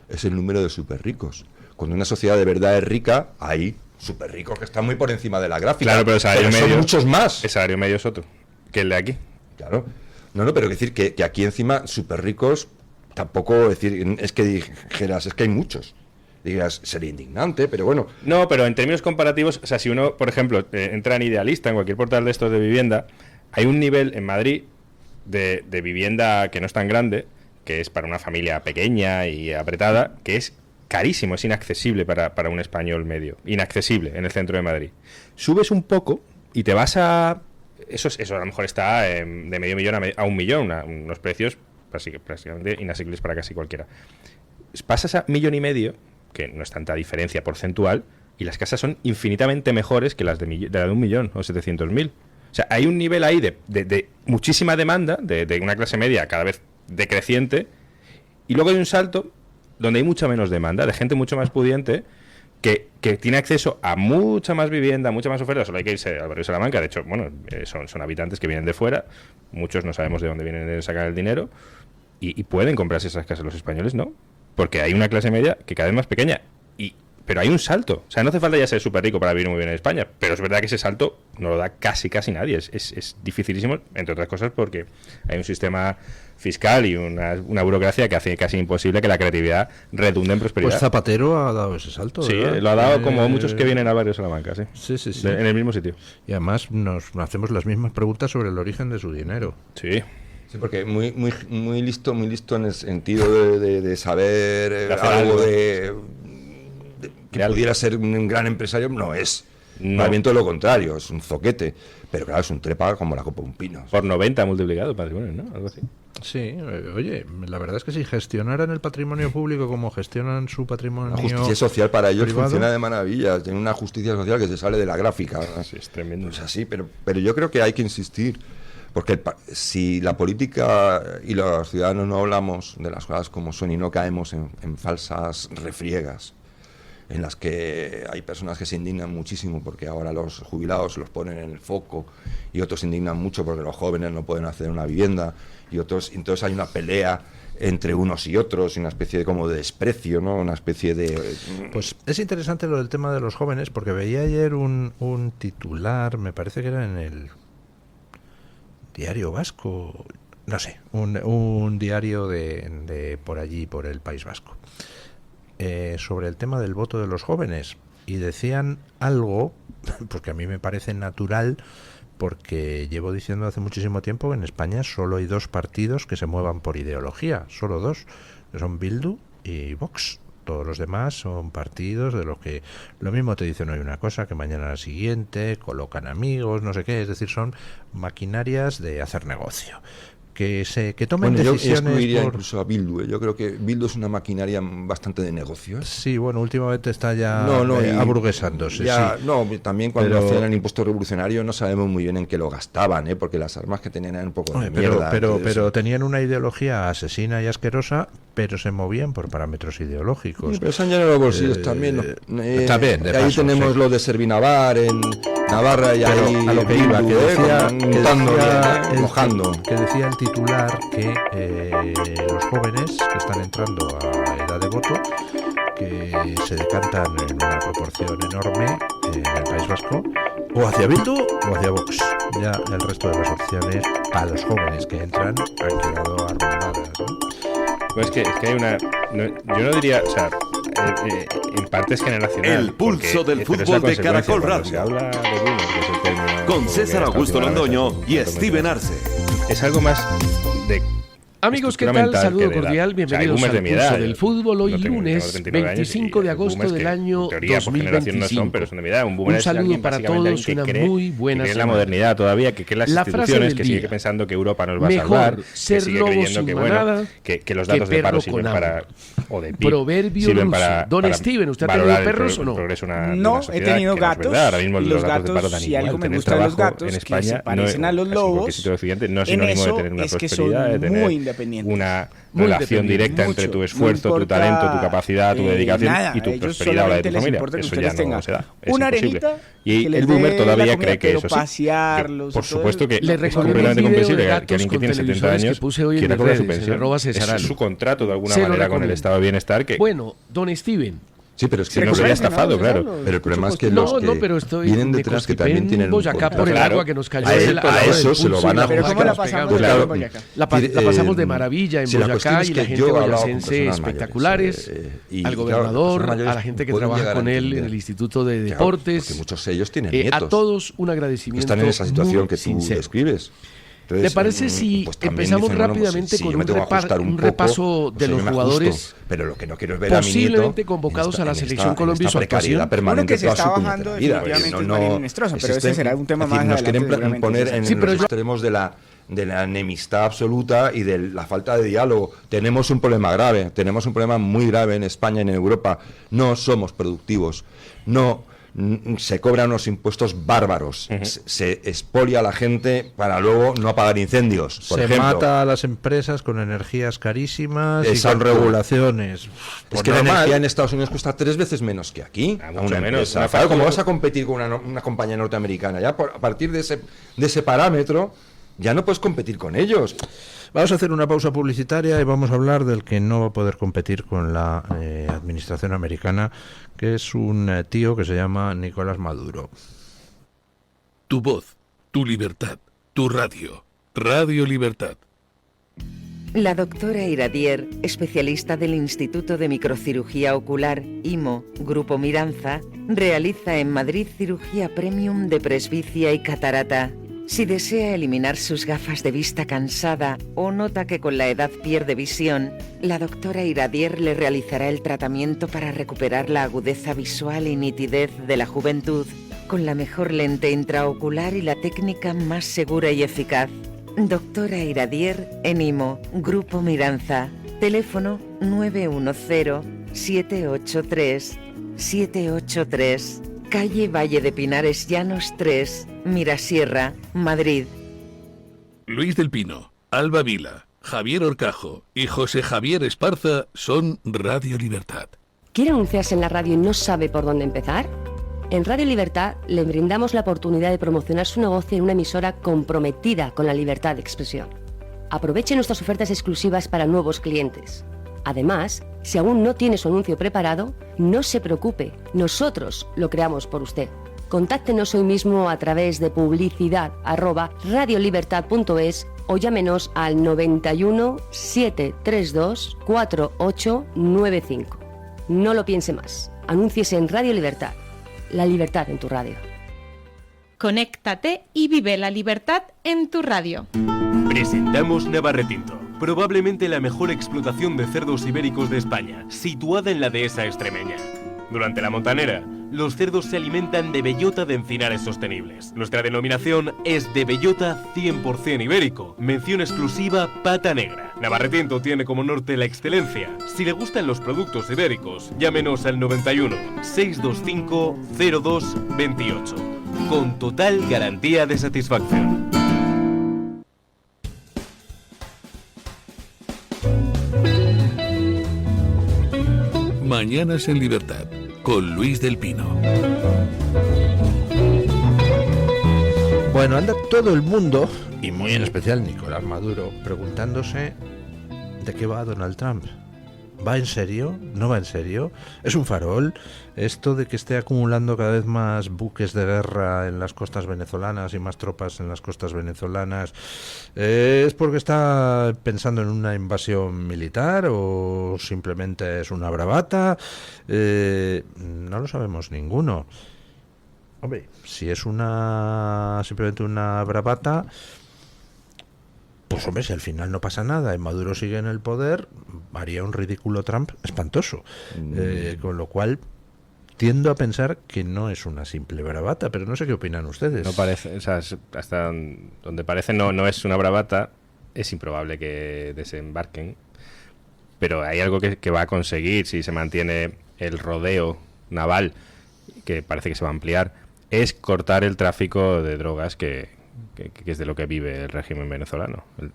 S3: es el número de súper ricos. Cuando una sociedad de verdad es rica, hay súper ricos que están muy por encima de la gráfica.
S4: Claro, pero el salario medio
S3: son muchos más.
S4: El salario medio es otro que el de aquí.
S3: Claro. No, pero decir que aquí encima súper ricos, tampoco decir, es que dijeras, es que hay muchos. Digas, sería indignante, pero bueno.
S4: No, pero en términos comparativos, o sea, si uno, por ejemplo, entra en Idealista, en cualquier portal de estos de vivienda, hay un nivel en Madrid de vivienda que no es tan grande, que es para una familia pequeña y apretada, que es carísimo, es inaccesible para un español medio. Inaccesible en el centro de Madrid. Subes un poco y te vas a... Eso a lo mejor está de medio millón a 1 millón, unos precios prácticamente inasequibles para casi cualquiera. Pasas a 1,5 millones, que no es tanta diferencia porcentual, y las casas son infinitamente mejores que las de la de 1 millón o 700.000. O sea, hay un nivel ahí de muchísima demanda, de una clase media cada vez decreciente, y luego hay un salto donde hay mucha menos demanda, de gente mucho más pudiente, que tiene acceso a mucha más vivienda, mucha más oferta. Solo hay que irse al barrio de Salamanca. De hecho, bueno, son habitantes que vienen de fuera, muchos no sabemos de dónde vienen de sacar el dinero, y pueden comprarse esas casas. Los españoles no, porque hay una clase media que cada vez más pequeña, pero hay un salto. O sea, no hace falta ya ser súper rico para vivir muy bien en España, pero es verdad que ese salto no lo da casi nadie. Es dificilísimo, entre otras cosas, porque hay un sistema fiscal y una burocracia que hace casi imposible que la creatividad redunde en prosperidad.
S2: Pues Zapatero ha dado ese salto,
S4: sí,
S2: ¿verdad?
S4: Lo ha dado como muchos que vienen al barrio de Salamanca,
S2: sí.
S4: En el mismo sitio.
S2: Y además nos hacemos las mismas preguntas sobre el origen de su dinero.
S4: Sí.
S3: Sí, porque muy listo en el sentido de saber algo que pudiera ser un gran empresario, no es. Más bien todo lo contrario, es un zoquete. Pero claro, es un trepa como la copa de un pino.
S4: Por 90 multiplicado el patrimonio, ¿no? Algo así.
S2: Sí, oye, la verdad es que si gestionaran el patrimonio público como gestionan su patrimonio
S3: la justicia social para ellos
S2: privado,
S3: funciona de maravilla. Tienen una justicia social que se sale de la gráfica.
S4: Sí, es tremendo.
S3: Es así, pero yo creo que hay que insistir. Porque si la política y los ciudadanos no hablamos de las cosas como son y no caemos en falsas refriegas, en las que hay personas que se indignan muchísimo porque ahora los jubilados los ponen en el foco, y otros se indignan mucho porque los jóvenes no pueden acceder a una vivienda, y otros, entonces hay una pelea entre unos y otros, y una especie de como de desprecio, ¿no? Una especie de...
S2: Pues es interesante lo del tema de los jóvenes, porque veía ayer un titular, me parece que era en el Diario Vasco, no sé, un diario de por allí, por el País Vasco, sobre el tema del voto de los jóvenes, y decían algo pues que a mí me parece natural, porque llevo diciendo hace muchísimo tiempo que en España solo hay 2 partidos que se muevan por ideología, solo 2, que son Bildu y Vox. Todos los demás son partidos de los que lo mismo te dicen hoy una cosa que mañana la siguiente, colocan amigos, no sé qué, es decir, son maquinarias de hacer negocio. Que tomen decisiones.
S3: Yo excluiría incluso a Bildu. Yo creo que Bildu es una maquinaria bastante de negocios.
S2: Sí, bueno, últimamente está ya aburguesándose.
S3: Ya,
S2: sí.
S3: No, también cuando hacían el impuesto revolucionario no sabemos muy bien en qué lo gastaban, porque las armas que tenían eran un poco de mierda.
S2: Pero tenían una ideología asesina y asquerosa, pero se movían por parámetros ideológicos.
S3: Sí, pero se han llenado los bolsillos también.
S2: Está bien, de
S3: ahí
S2: paso,
S3: tenemos lo de Servinavar en Navarra, y
S2: pero
S3: ahí
S2: a lo que iba,
S3: mojando.
S2: Que decía el titular que los jóvenes que están entrando a edad de voto, que se decantan en una proporción enorme en el País Vasco, o hacia Bildu o hacia Vox. Ya el resto de las opciones para los jóvenes que entran han quedado arruinadas, ¿no?
S4: Pues es que hay una... yo no diría... O sea, en parte es generacional.
S10: El pulso del fútbol de Caracol Radio.
S4: Se habla de Bruno, que es el término...
S10: Con César Augusto Londoño y Steven Arce.
S4: Es algo más de...
S12: Amigos, ¿qué tal? Saludo cordial, bienvenidos al Pulso del Fútbol. Hoy lunes 25 de agosto del año 2025. Un saludo para todos, una muy buena semana.
S4: La modernidad todavía, que las instituciones, que sigue pensando que Europa nos va a salvar, que sigue creyendo que bueno, que los datos de paro sirven para... o de PIB,
S12: proverbio ruso. Don Steven, ¿usted ha tenido perros o no?
S13: No, he tenido gatos. Y los gatos, si algo me gusta de los gatos, que se parecen a los lobos, en eso es que son muy
S4: una relación directa entre tu esfuerzo, tu talento, tu capacidad, tu dedicación y tu prosperidad o la de tu familia. Eso ya no se da. Es imposible. Y el boomer todavía cree que eso sí. Por supuesto que es completamente comprensible que alguien que tiene 70 años quiera cobrar su pensión. Es su contrato de alguna manera con el estado de bienestar que...
S12: Bueno, don Steven...
S3: Sí, pero es que
S4: no se había estafado, claro.
S3: Pero el problema es que los que vienen detrás que también tienen un
S12: contrato. Por el agua que nos cayó
S3: a eso se lo van a
S13: buscar. ¿Cómo la pasamos de Boyacá?
S12: La pasamos de maravilla en Boyacá y la gente boyacense espectaculares, al gobernador, a la gente que trabaja con él en el Instituto de Deportes.
S3: Porque muchos de ellos tienen nietos.
S12: A todos un agradecimiento.
S3: Están en esa situación que tú describes.
S12: ¿Le parece si empezamos rápidamente con un repaso de los jugadores
S3: pero lo que no quiero es ver
S12: posiblemente convocados a la selección Colombia y su actuación?
S13: Bueno, que se está bajando definitivamente es Marín Inestrosa, pero ese será un tema más adelante.
S3: Nos quieren poner en los extremos de la enemistad absoluta y de la falta de diálogo. Tenemos un problema grave, tenemos un problema muy grave en España y en Europa. No somos productivos, se cobran unos impuestos bárbaros, se expolia a la gente para luego no apagar incendios, por ejemplo.
S2: Mata a las empresas con energías carísimas y con regulaciones.
S3: Es que la energía en Estados Unidos cuesta 3 veces menos que aquí. A una empresa. Claro, ¿cómo vas a competir con una compañía norteamericana? Ya a partir de ese parámetro ya no puedes competir con ellos.
S2: Vamos a hacer una pausa publicitaria y vamos a hablar del que no va a poder competir con la administración americana, que es un tío que se llama Nicolás Maduro.
S1: Tu voz, tu libertad, tu radio. Radio Libertad.
S14: La doctora Iradier, especialista del Instituto de Microcirugía Ocular, IMO, Grupo Miranza, realiza en Madrid cirugía premium de presbicia y catarata. Si desea eliminar sus gafas de vista cansada o nota que con la edad pierde visión, la doctora Iradier le realizará el tratamiento para recuperar la agudeza visual y nitidez de la juventud con la mejor lente intraocular y la técnica más segura y eficaz. Doctora Iradier en IMO, Grupo Miranza. Teléfono 910-783-783. Calle Valle de Pinares Llanos 3, Mirasierra, Madrid.
S1: Luis del Pino, Alba Vila, Javier Horcajo y José Javier Esparza son Radio Libertad.
S15: ¿Quiere anunciarse en la radio y no sabe por dónde empezar? En Radio Libertad le brindamos la oportunidad de promocionar su negocio en una emisora comprometida con la libertad de expresión. Aproveche nuestras ofertas exclusivas para nuevos clientes. Además, si aún no tiene su anuncio preparado, no se preocupe, nosotros lo creamos por usted. Contáctenos hoy mismo a través de publicidad@radiolibertad.es o llámenos al 91 732 4895. No lo piense más, anúnciese en Radio Libertad. La libertad en tu radio.
S9: Conéctate y vive la libertad en tu radio.
S5: Presentamos Navarretinto, probablemente la mejor explotación de cerdos ibéricos de España, situada en la dehesa extremeña. Durante la montanera, los cerdos se alimentan de bellota de encinares sostenibles. Nuestra denominación es de bellota 100% ibérico, mención exclusiva Pata Negra. Navarretinto tiene como norte la excelencia. Si le gustan los productos ibéricos, llámenos al 91 625 0228. Con total garantía de satisfacción.
S1: Mañanas en Libertad, con Luis del Pino.
S2: Bueno, anda todo el mundo, y muy en especial Nicolás Maduro, preguntándose de qué va Donald Trump. ¿Va en serio? ¿No va en serio? ¿Es un farol? Esto de que esté acumulando cada vez más buques de guerra en las costas venezolanas y más tropas en las costas venezolanas, ¿es porque está pensando en una invasión militar o simplemente es una bravata? No lo sabemos ninguno. Hombre, si es simplemente una bravata, pues hombre, si al final no pasa nada y Maduro sigue en el poder, haría un ridículo Trump espantoso. Con lo cual tiendo a pensar que no es una simple bravata, pero no sé qué opinan ustedes.
S4: No parece, o sea, hasta donde parece no es una bravata. Es improbable que desembarquen, pero hay algo que va a conseguir si se mantiene el rodeo naval, que parece que se va a ampliar, es cortar el tráfico de drogas que que es de lo que vive el régimen venezolano, el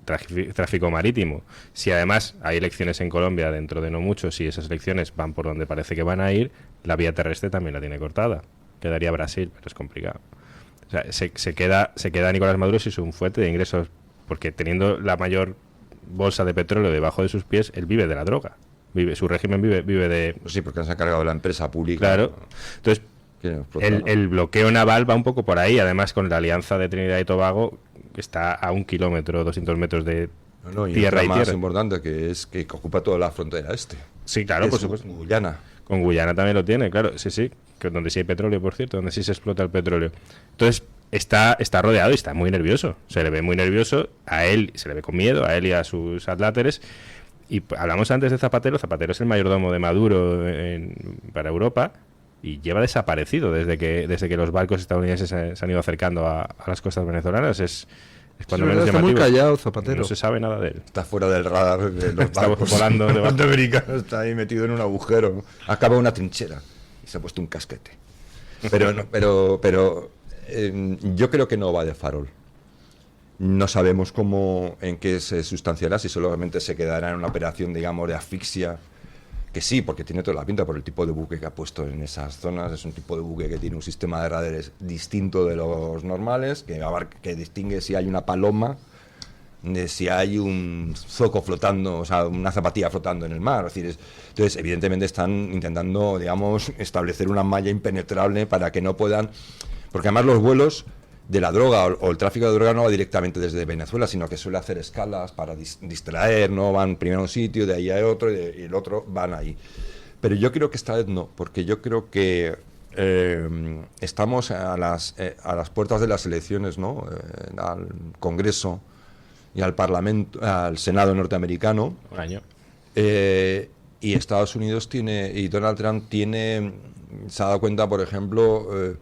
S4: tráfico marítimo. Si además hay elecciones en Colombia dentro de no mucho, si esas elecciones van por donde parece que van a ir, la vía terrestre también la tiene cortada. Quedaría Brasil, pero es complicado. O sea, se queda Nicolás Maduro sin un fuente de ingresos, porque teniendo la mayor bolsa de petróleo debajo de sus pies, él vive de la droga. Su régimen vive de...
S3: Pues sí, porque se ha cargado la empresa pública.
S4: Claro. Entonces, el bloqueo naval va un poco por ahí. Además, con la alianza de Trinidad y Tobago, que está a 1 kilómetro, 200 metros de tierra y
S3: más
S4: tierra.
S3: Importante, que es que ocupa toda la frontera este.
S4: Sí, claro, por supuesto.
S3: Guyana.
S4: Con Guyana también lo tiene, claro. Sí. Que donde sí hay petróleo, por cierto, donde sí se explota el petróleo. Entonces, está rodeado y está muy nervioso. Se le ve muy nervioso. A él se le ve con miedo, a él y a sus adláteres. Y hablamos antes de Zapatero. Zapatero es el mayordomo de Maduro para Europa y lleva desaparecido desde que los barcos estadounidenses se han ido acercando a las costas venezolanas. Es cuando menos
S2: está
S4: llamativo.
S2: Muy callado Zapatero.
S4: No se sabe nada de él.
S3: Está fuera del radar de los barcos
S4: volando
S3: norteamericanos. Está ahí metido en un agujero. Acaba una trinchera y se ha puesto un casquete. Pero yo creo que no va de farol. No sabemos en qué se sustanciará, si solamente se quedará en una operación, digamos, de asfixia, que sí, porque tiene toda la pinta por el tipo de buque que ha puesto en esas zonas. Es un tipo de buque que tiene un sistema de radares distinto de los normales, que distingue si hay una paloma de si hay un zoco flotando, o sea, una zapatilla flotando en el mar. Es decir, entonces, evidentemente están intentando, digamos, establecer una malla impenetrable para que no puedan... Porque además los vuelos de la droga o el tráfico de droga no va directamente desde Venezuela, sino que suele hacer escalas para distraer, ¿no? Van primero a un sitio, de ahí a otro y el otro van ahí. Pero yo creo que esta vez no, porque yo creo que estamos a las puertas de las elecciones, ¿no? Al Congreso y al Parlamento, al Senado norteamericano.
S4: Un año.
S3: Y Estados Unidos y Donald Trump se ha dado cuenta, por ejemplo,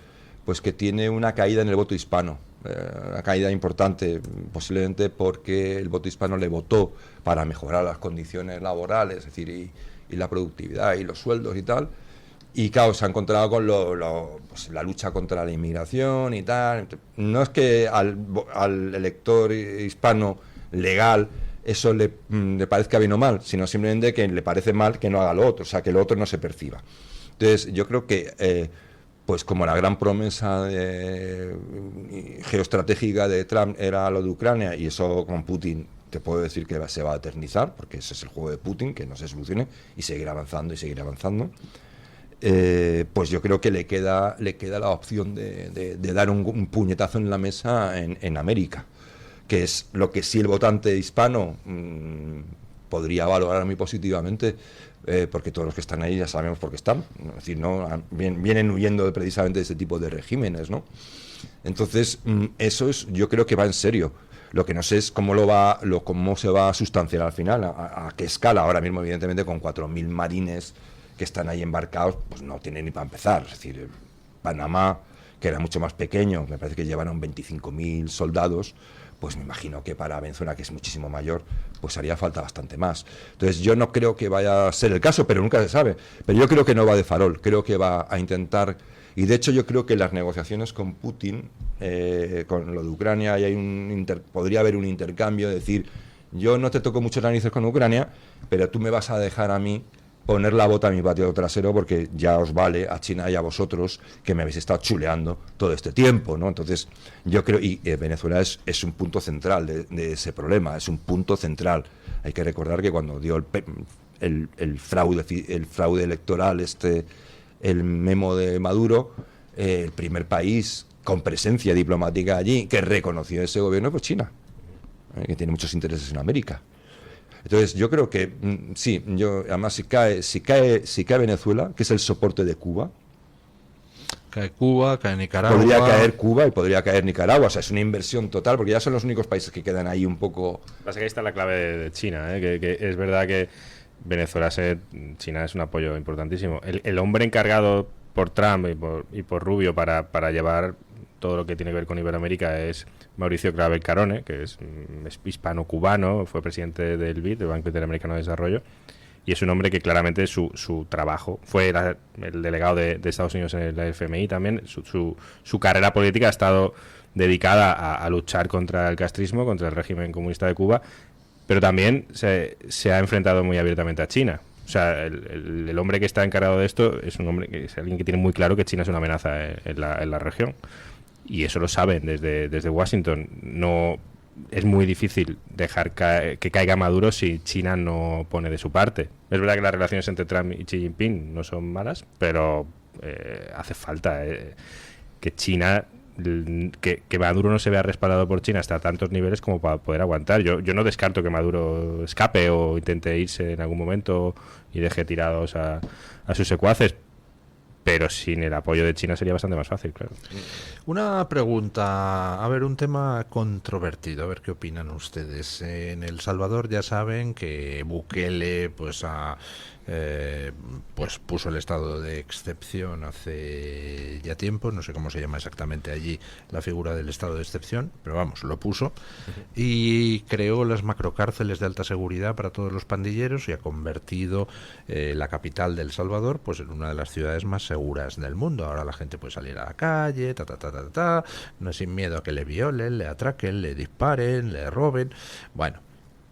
S3: pues que tiene una caída en el voto hispano, una caída importante, posiblemente porque el voto hispano le votó para mejorar las condiciones laborales, es decir, y la productividad y los sueldos y tal. Y claro, se ha encontrado con pues, la lucha contra la inmigración y tal. No es que al elector hispano legal eso le parezca bien o mal, sino simplemente que le parece mal que no haga lo otro, o sea, que lo otro no se perciba. Entonces, yo creo que, pues como la gran promesa geoestratégica de Trump era lo de Ucrania, y eso con Putin te puedo decir que se va a eternizar, porque ese es el juego de Putin, que no se solucione, y seguirá avanzando y seguirá avanzando. Pues yo creo que le queda la opción de dar un puñetazo en la mesa en América, que es lo que sí el votante hispano podría valorar muy positivamente, porque todos los que están ahí ya sabemos por qué están, es decir, no vienen huyendo precisamente de ese tipo de regímenes, ¿no? Entonces eso yo creo que va en serio. Lo que no sé es cómo se va a sustanciar al final, a qué escala. Ahora mismo, evidentemente, con 4.000 marines que están ahí embarcados, pues no tiene ni para empezar. Es decir, Panamá, que era mucho más pequeño, me parece que llevaron 25.000 soldados, pues me imagino que para Venezuela, que es muchísimo mayor, pues haría falta bastante más. Entonces yo no creo que vaya a ser el caso, pero nunca se sabe. Pero yo creo que no va de farol, creo que va a intentar... Y de hecho yo creo que las negociaciones con Putin, con lo de Ucrania, podría haber un intercambio, es decir, yo no te toco muchos narices con Ucrania, pero tú me vas a dejar a mí poner la bota a mi patio trasero, porque ya os vale a China y a vosotros que me habéis estado chuleando todo este tiempo, ¿no? Entonces yo creo, y Venezuela es un punto central de ese problema, es un punto central. Hay que recordar que cuando dio el fraude electoral, el memo de Maduro, el primer país con presencia diplomática allí que reconoció ese gobierno, pues China, que tiene muchos intereses en América. Entonces yo creo que sí, además si cae Venezuela, que es el soporte de Cuba,
S2: cae Cuba, cae Nicaragua,
S3: podría caer Cuba y podría caer Nicaragua, o sea, es una inversión total, porque ya son los únicos países que quedan ahí un poco...
S4: Pasa que ahí está la clave de China, que es verdad que Venezuela, China es un apoyo importantísimo. El hombre encargado por Trump y por Rubio para llevar todo lo que tiene que ver con Iberoamérica es Mauricio Clavel Carone, que es hispano-cubano, fue presidente del BID, del Banco Interamericano de Desarrollo, y es un hombre que claramente su trabajo, fue el delegado de Estados Unidos en el FMI también, su carrera política ha estado dedicada a luchar contra el castrismo, contra el régimen comunista de Cuba, pero también se ha enfrentado muy abiertamente a China. O sea, el hombre que está encargado de esto es un hombre que es alguien que tiene muy claro que China es una amenaza en la región. Y eso lo saben desde Washington. No es muy difícil dejar que caiga Maduro si China no pone de su parte. Es verdad que las relaciones entre Trump y Xi Jinping no son malas, pero hace falta que China... Que Maduro no se vea respaldado por China hasta tantos niveles como para poder aguantar. Yo no descarto que Maduro escape o intente irse en algún momento y deje tirados a sus secuaces, pero sin el apoyo de China sería bastante más fácil, claro.
S2: Una pregunta, a ver, un tema controvertido, a ver qué opinan ustedes. En El Salvador ya saben que Bukele pues puso el estado de excepción hace ya tiempo, no sé cómo se llama exactamente allí la figura del estado de excepción, pero vamos, lo puso, y creó las macrocárceles de alta seguridad para todos los pandilleros y ha convertido la capital de El Salvador pues en una de las ciudades más seguras del mundo. Ahora la gente puede salir a la calle, no sin miedo a que le violen, le atraquen, le disparen, le roben. Bueno,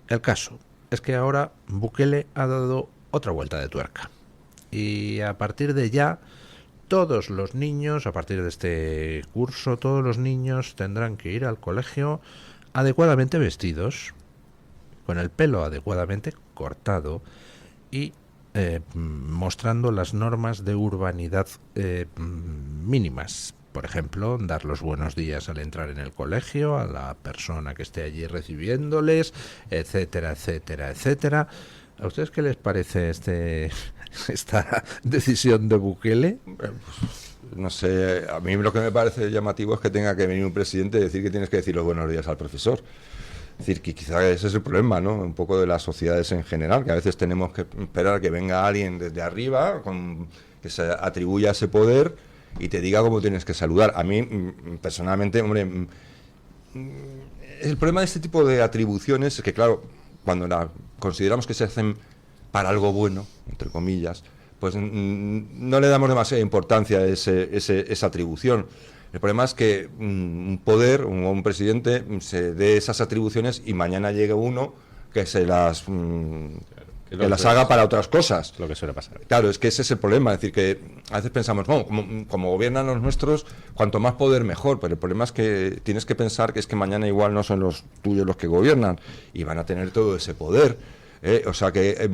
S2: el caso es que ahora Bukele ha dado otra vuelta de tuerca y a partir de ya todos los niños, a partir de este curso, todos los niños tendrán que ir al colegio adecuadamente vestidos, con el pelo adecuadamente cortado y mostrando las normas de urbanidad mínimas. Por ejemplo, dar los buenos días al entrar en el colegio a la persona que esté allí recibiéndoles, etcétera, etcétera, etcétera. ¿A ustedes qué les parece esta decisión de Bukele?
S3: No sé, a mí lo que me parece llamativo es que tenga que venir un presidente y decir que tienes que decir los buenos días al profesor. Es decir, que quizá ese es el problema, ¿no? Un poco de las sociedades en general, que a veces tenemos que esperar a que venga alguien desde arriba, que se atribuya ese poder y te diga cómo tienes que saludar. A mí, personalmente, hombre, el problema de este tipo de atribuciones es que, claro, cuando consideramos que se hacen para algo bueno, entre comillas, pues no le damos demasiada importancia a esa atribución. El problema es que un poder, un presidente, se dé esas atribuciones y mañana llegue uno que se las haga para otras cosas.
S4: Lo que suele pasar.
S3: Claro, es que ese es el problema. Es decir, que a veces pensamos, bueno, como gobiernan los nuestros, cuanto más poder mejor. Pero el problema es que tienes que pensar que es que mañana igual no son los tuyos los que gobiernan y van a tener todo ese poder. O sea que,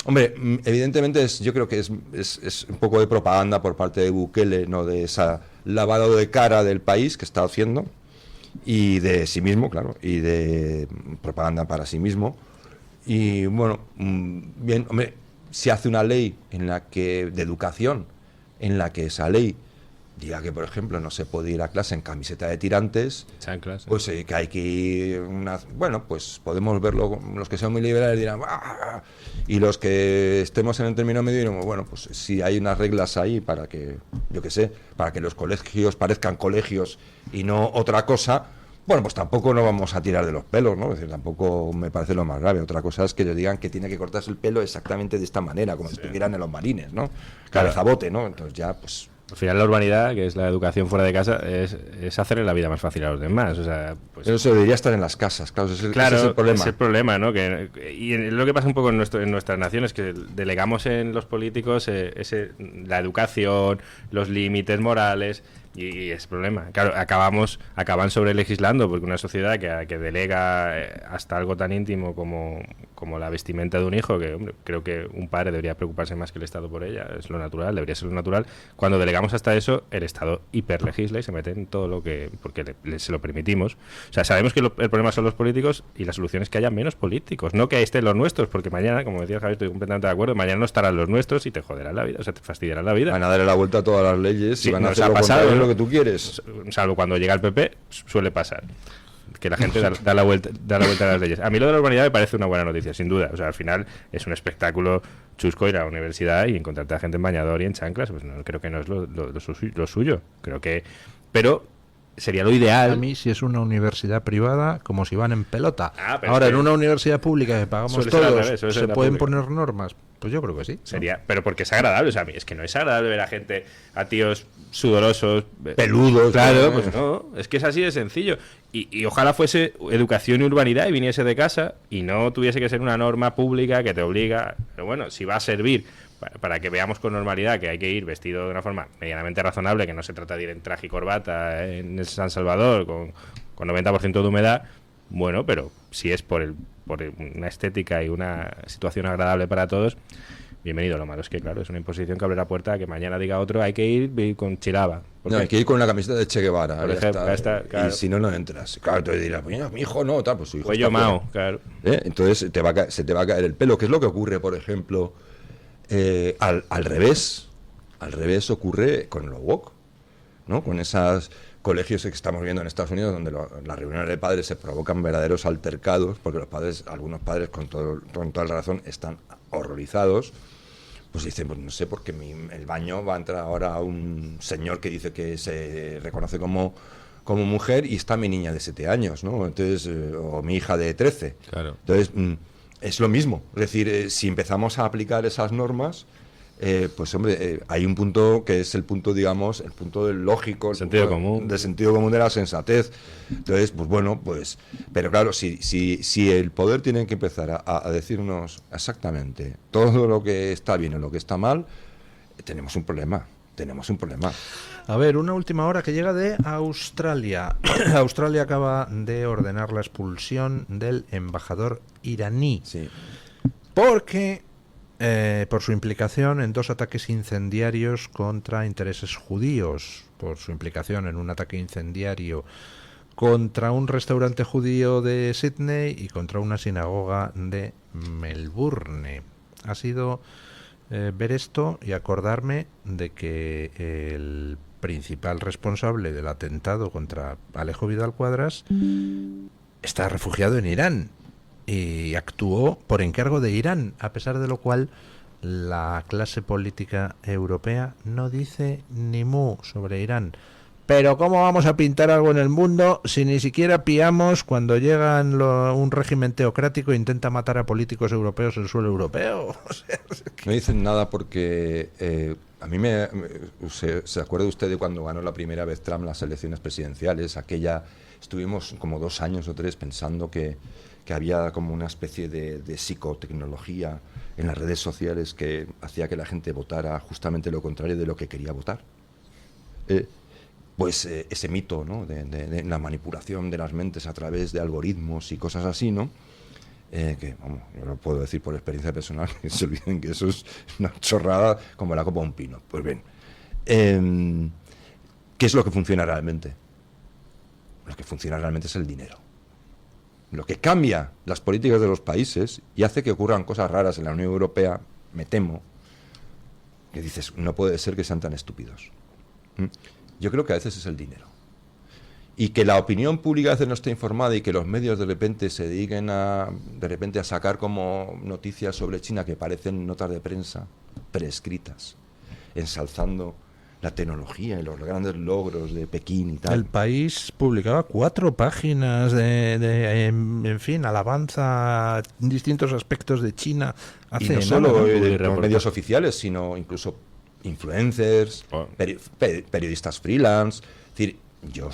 S3: hombre, evidentemente yo creo que es un poco de propaganda por parte de Bukele, ¿no? De esa lavado de cara del país que está haciendo y de sí mismo, claro, y de propaganda para sí mismo. Y bueno, bien, hombre, si hace una ley de educación, en la que esa ley diga que, por ejemplo, no se puede ir a clase en camiseta de tirantes,
S4: chanclas,
S3: pues que hay que ir bueno, pues podemos verlo, los que son muy liberales dirán, ¡ah! Y los que estemos en el término medio diremos, bueno, pues si hay unas reglas ahí para que, yo qué sé, para que los colegios parezcan colegios y no otra cosa, bueno, pues tampoco nos vamos a tirar de los pelos, ¿no? Es decir, tampoco me parece lo más grave. Otra cosa es que le digan que tiene que cortarse el pelo exactamente de esta manera, como si estuvieran en los marines, ¿no? Cabezabote, ¿no? Entonces ya, pues...
S4: Al final la urbanidad, que es la educación fuera de casa, es hacerle la vida más fácil a los demás. O sea, pues,
S3: pero eso debería estar en las casas, claro, ese es el problema.
S4: Es el problema, ¿no? Y lo que pasa un poco en nuestras naciones, que delegamos en los políticos la educación, los límites morales, y es problema. Claro, acaban sobrelegislando, porque una sociedad que delega hasta algo tan íntimo como la vestimenta de un hijo, que hombre, creo que un padre debería preocuparse más que el Estado por ella, es lo natural, debería ser lo natural. Cuando delegamos hasta eso, el Estado hiperlegisla y se mete en todo lo que... porque se lo permitimos. O sea, sabemos que el problema son los políticos y la solución es que haya menos políticos, no que estén los nuestros, porque mañana, como decía Javier, estoy completamente de acuerdo, mañana no estarán los nuestros y te joderán la vida, o sea, te fastidiarán la vida.
S3: Van a darle la vuelta a todas las leyes y van a hacer lo contrario de lo que tú quieres.
S4: Salvo cuando llega el PP, suele pasar que la gente da la vuelta a las leyes. A mí lo de la urbanidad me parece una buena noticia, sin duda. O sea, al final es un espectáculo chusco ir a la universidad y encontrarte a gente en bañador y en chanclas, pues no, creo que no es lo suyo. Creo que... Pero sería lo ideal.
S2: A mí, si es una universidad privada, como si van en pelota. Ahora, en una universidad pública que pagamos todos, se pueden poner normas. Pues yo creo que sí.
S4: Sería, pero porque es agradable, o sea, es que no es agradable ver a gente, a tíos sudorosos,
S3: peludos.
S4: Claro, pues no, es que es así de sencillo. Y ojalá fuese educación y urbanidad y viniese de casa y no tuviese que ser una norma pública que te obliga. Pero bueno, si va a servir para que veamos con normalidad que hay que ir vestido de una forma medianamente razonable, que no se trata de ir en traje y corbata en el San Salvador con 90% de humedad, bueno, pero si es por una estética y una situación agradable para todos, bienvenido. Lo malo es que, claro, es una imposición que abre la puerta a que mañana diga otro, hay que ir con chilaba.
S3: No, hay que ir con una camiseta de Che Guevara.
S4: Por ejemplo, claro.
S3: Y si no, no entras. Claro, te dirás, mi hijo no, tal, pues su hijo
S4: Cuello Mao, claro.
S3: Entonces se te va a caer el pelo. ¿Qué es lo que ocurre, por ejemplo, al revés? Al revés ocurre con los woke, ¿no? Con esos colegios que estamos viendo en Estados Unidos, donde las reuniones de padres se provocan verdaderos altercados, porque algunos padres con toda la razón están horrorizados. Pues dicen, pues no sé, porque el baño va a entrar ahora un señor que dice que se reconoce como mujer y está mi niña de 7 años, ¿no? Entonces, o mi hija de 13.
S4: Claro.
S3: Entonces, es lo mismo. Es decir, si empezamos a aplicar esas normas, pues hombre, hay un punto que es el punto, digamos, el punto del lógico,
S4: sentido común,
S3: de la sensatez. Entonces, pues bueno, pues, pero claro, si el poder tiene que empezar a decirnos exactamente todo lo que está bien o lo que está mal, tenemos un problema.
S2: A ver, una última hora que llega de Australia. Australia acaba de ordenar la expulsión del embajador iraní.
S3: Sí.
S2: Porque por su implicación en 2 ataques incendiarios contra intereses judíos, por su implicación en un ataque incendiario contra un restaurante judío de Sydney y contra una sinagoga de Melbourne. Ha sido ver esto y acordarme de que el principal responsable del atentado contra Alejo Vidal Cuadras está refugiado en Irán y actuó por encargo de Irán, a pesar de lo cual la clase política europea no dice ni mu sobre Irán. Pero ¿cómo vamos a pintar algo en el mundo si ni siquiera piamos cuando llega un régimen teocrático e intenta matar a políticos europeos en suelo europeo? O sea,
S3: no dicen nada porque a mí ¿se acuerda usted de cuando ganó la primera vez Trump las elecciones presidenciales? Estuvimos como 2 años o 3 pensando que había como una especie de psicotecnología en las redes sociales que hacía que la gente votara justamente lo contrario de lo que quería votar. Pues ese mito, ¿no? de la manipulación de las mentes a través de algoritmos y cosas así, ¿no? Que, vamos, yo lo puedo decir por experiencia personal, que se olviden que eso es una chorrada como la copa de un pino. Pues bien, ¿qué es lo que funciona realmente? Lo que funciona realmente es el dinero. Lo que cambia las políticas de los países y hace que ocurran cosas raras en la Unión Europea, me temo, que dices, no puede ser que sean tan estúpidos. Yo creo que a veces es el dinero. Y que la opinión pública a veces no esté informada y que los medios de repente se dediquen a sacar como noticias sobre China que parecen notas de prensa prescritas, ensalzando la tecnología y los grandes logros de Pekín y tal.
S2: El País publicaba 4 páginas en fin, alabanza distintos aspectos de China.
S3: Y no solo los medios oficiales, sino incluso influencers, periodistas freelance. Es decir, yo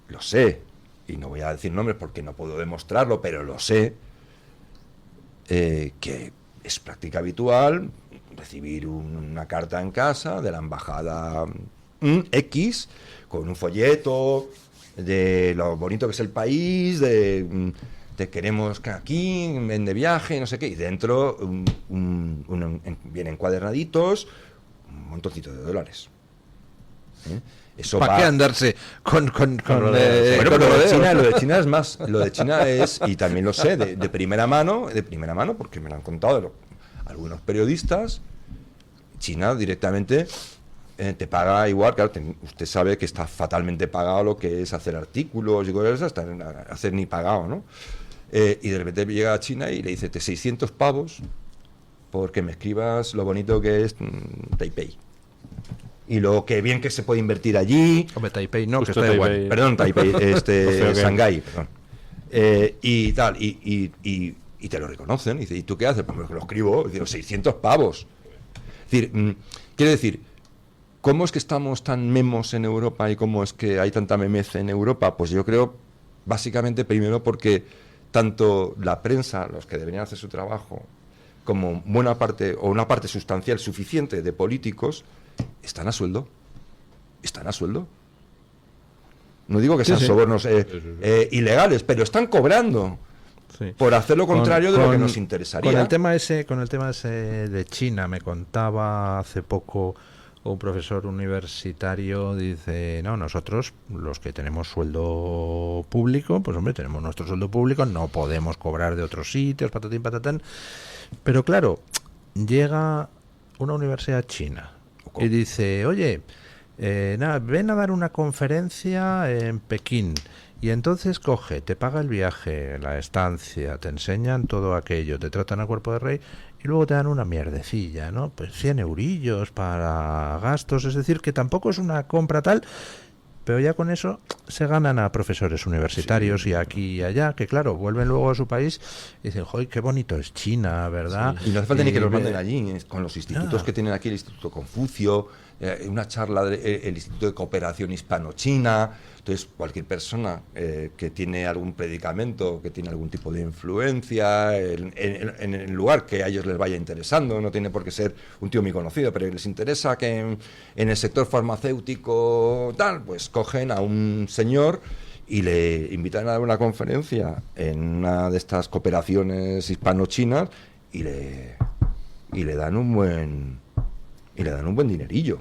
S3: lo sé, y no voy a decir nombres porque no puedo demostrarlo, pero lo sé, que es práctica habitual recibir una carta en casa de la embajada X con un folleto de lo bonito que es el país, te queremos aquí, ven de viaje, no sé qué, y dentro vienen encuadernaditos un montoncito de dólares.
S2: ¿Para qué andarse con
S3: lo de China es más, lo de China es, y también lo sé de primera mano porque me lo han contado algunos periodistas. China directamente te paga igual, claro, usted sabe que está fatalmente pagado lo que es hacer artículos y cosas, hasta hacer ni pagado, ¿no? Y de repente llega a China y le dice, 600 pavos porque me escribas lo bonito que es Taipei. Y lo que bien que se puede invertir allí.
S2: Hombre, Taipei no,
S3: justo
S2: que está igual.
S3: Perdón, Taipei, Shanghái, perdón. Y tal, y y te lo reconocen. Y dice, ¿y tú qué haces? Pues lo escribo, y digo, 600 pavos. Es decir, quiere decir, ¿cómo es que estamos tan memos en Europa y cómo es que hay tanta memez en Europa? Pues yo creo, básicamente, primero porque tanto la prensa, los que deberían hacer su trabajo, como buena parte, o una parte sustancial suficiente de políticos, están a sueldo. Están a sueldo. No digo que sean sobornos ilegales, pero están cobrando por hacer lo contrario de lo que nos interesaría.
S2: Con el tema ese de China, me contaba hace poco un profesor universitario, dice, no, nosotros los que tenemos sueldo público, pues hombre, tenemos nuestro sueldo público, no podemos cobrar de otros sitios, patatín, patatán. Pero claro, llega una universidad china y dice, oye, ven a dar una conferencia en Pekín. Y entonces coge, te paga el viaje, la estancia, te enseñan todo aquello, te tratan a cuerpo de rey y luego te dan una mierdecilla, ¿no? Pues 100 eurillos para gastos, es decir, que tampoco es una compra tal, pero ya con eso se ganan a profesores universitarios y aquí y allá, que claro, vuelven luego a su país y dicen, joder, qué bonito es China, ¿verdad?
S3: Sí. Y no hace falta ni que los manden allí, con los institutos que tienen aquí, el Instituto Confucio, una charla del Instituto de Cooperación Hispano-China. Entonces, cualquier persona que tiene algún predicamento, que tiene algún tipo de influencia en el lugar que a ellos les vaya interesando, no tiene por qué ser un tío muy conocido, pero les interesa que en el sector farmacéutico tal, pues cogen a un señor y le invitan a dar una conferencia en una de estas cooperaciones hispano-chinas y le dan un buen dinerillo.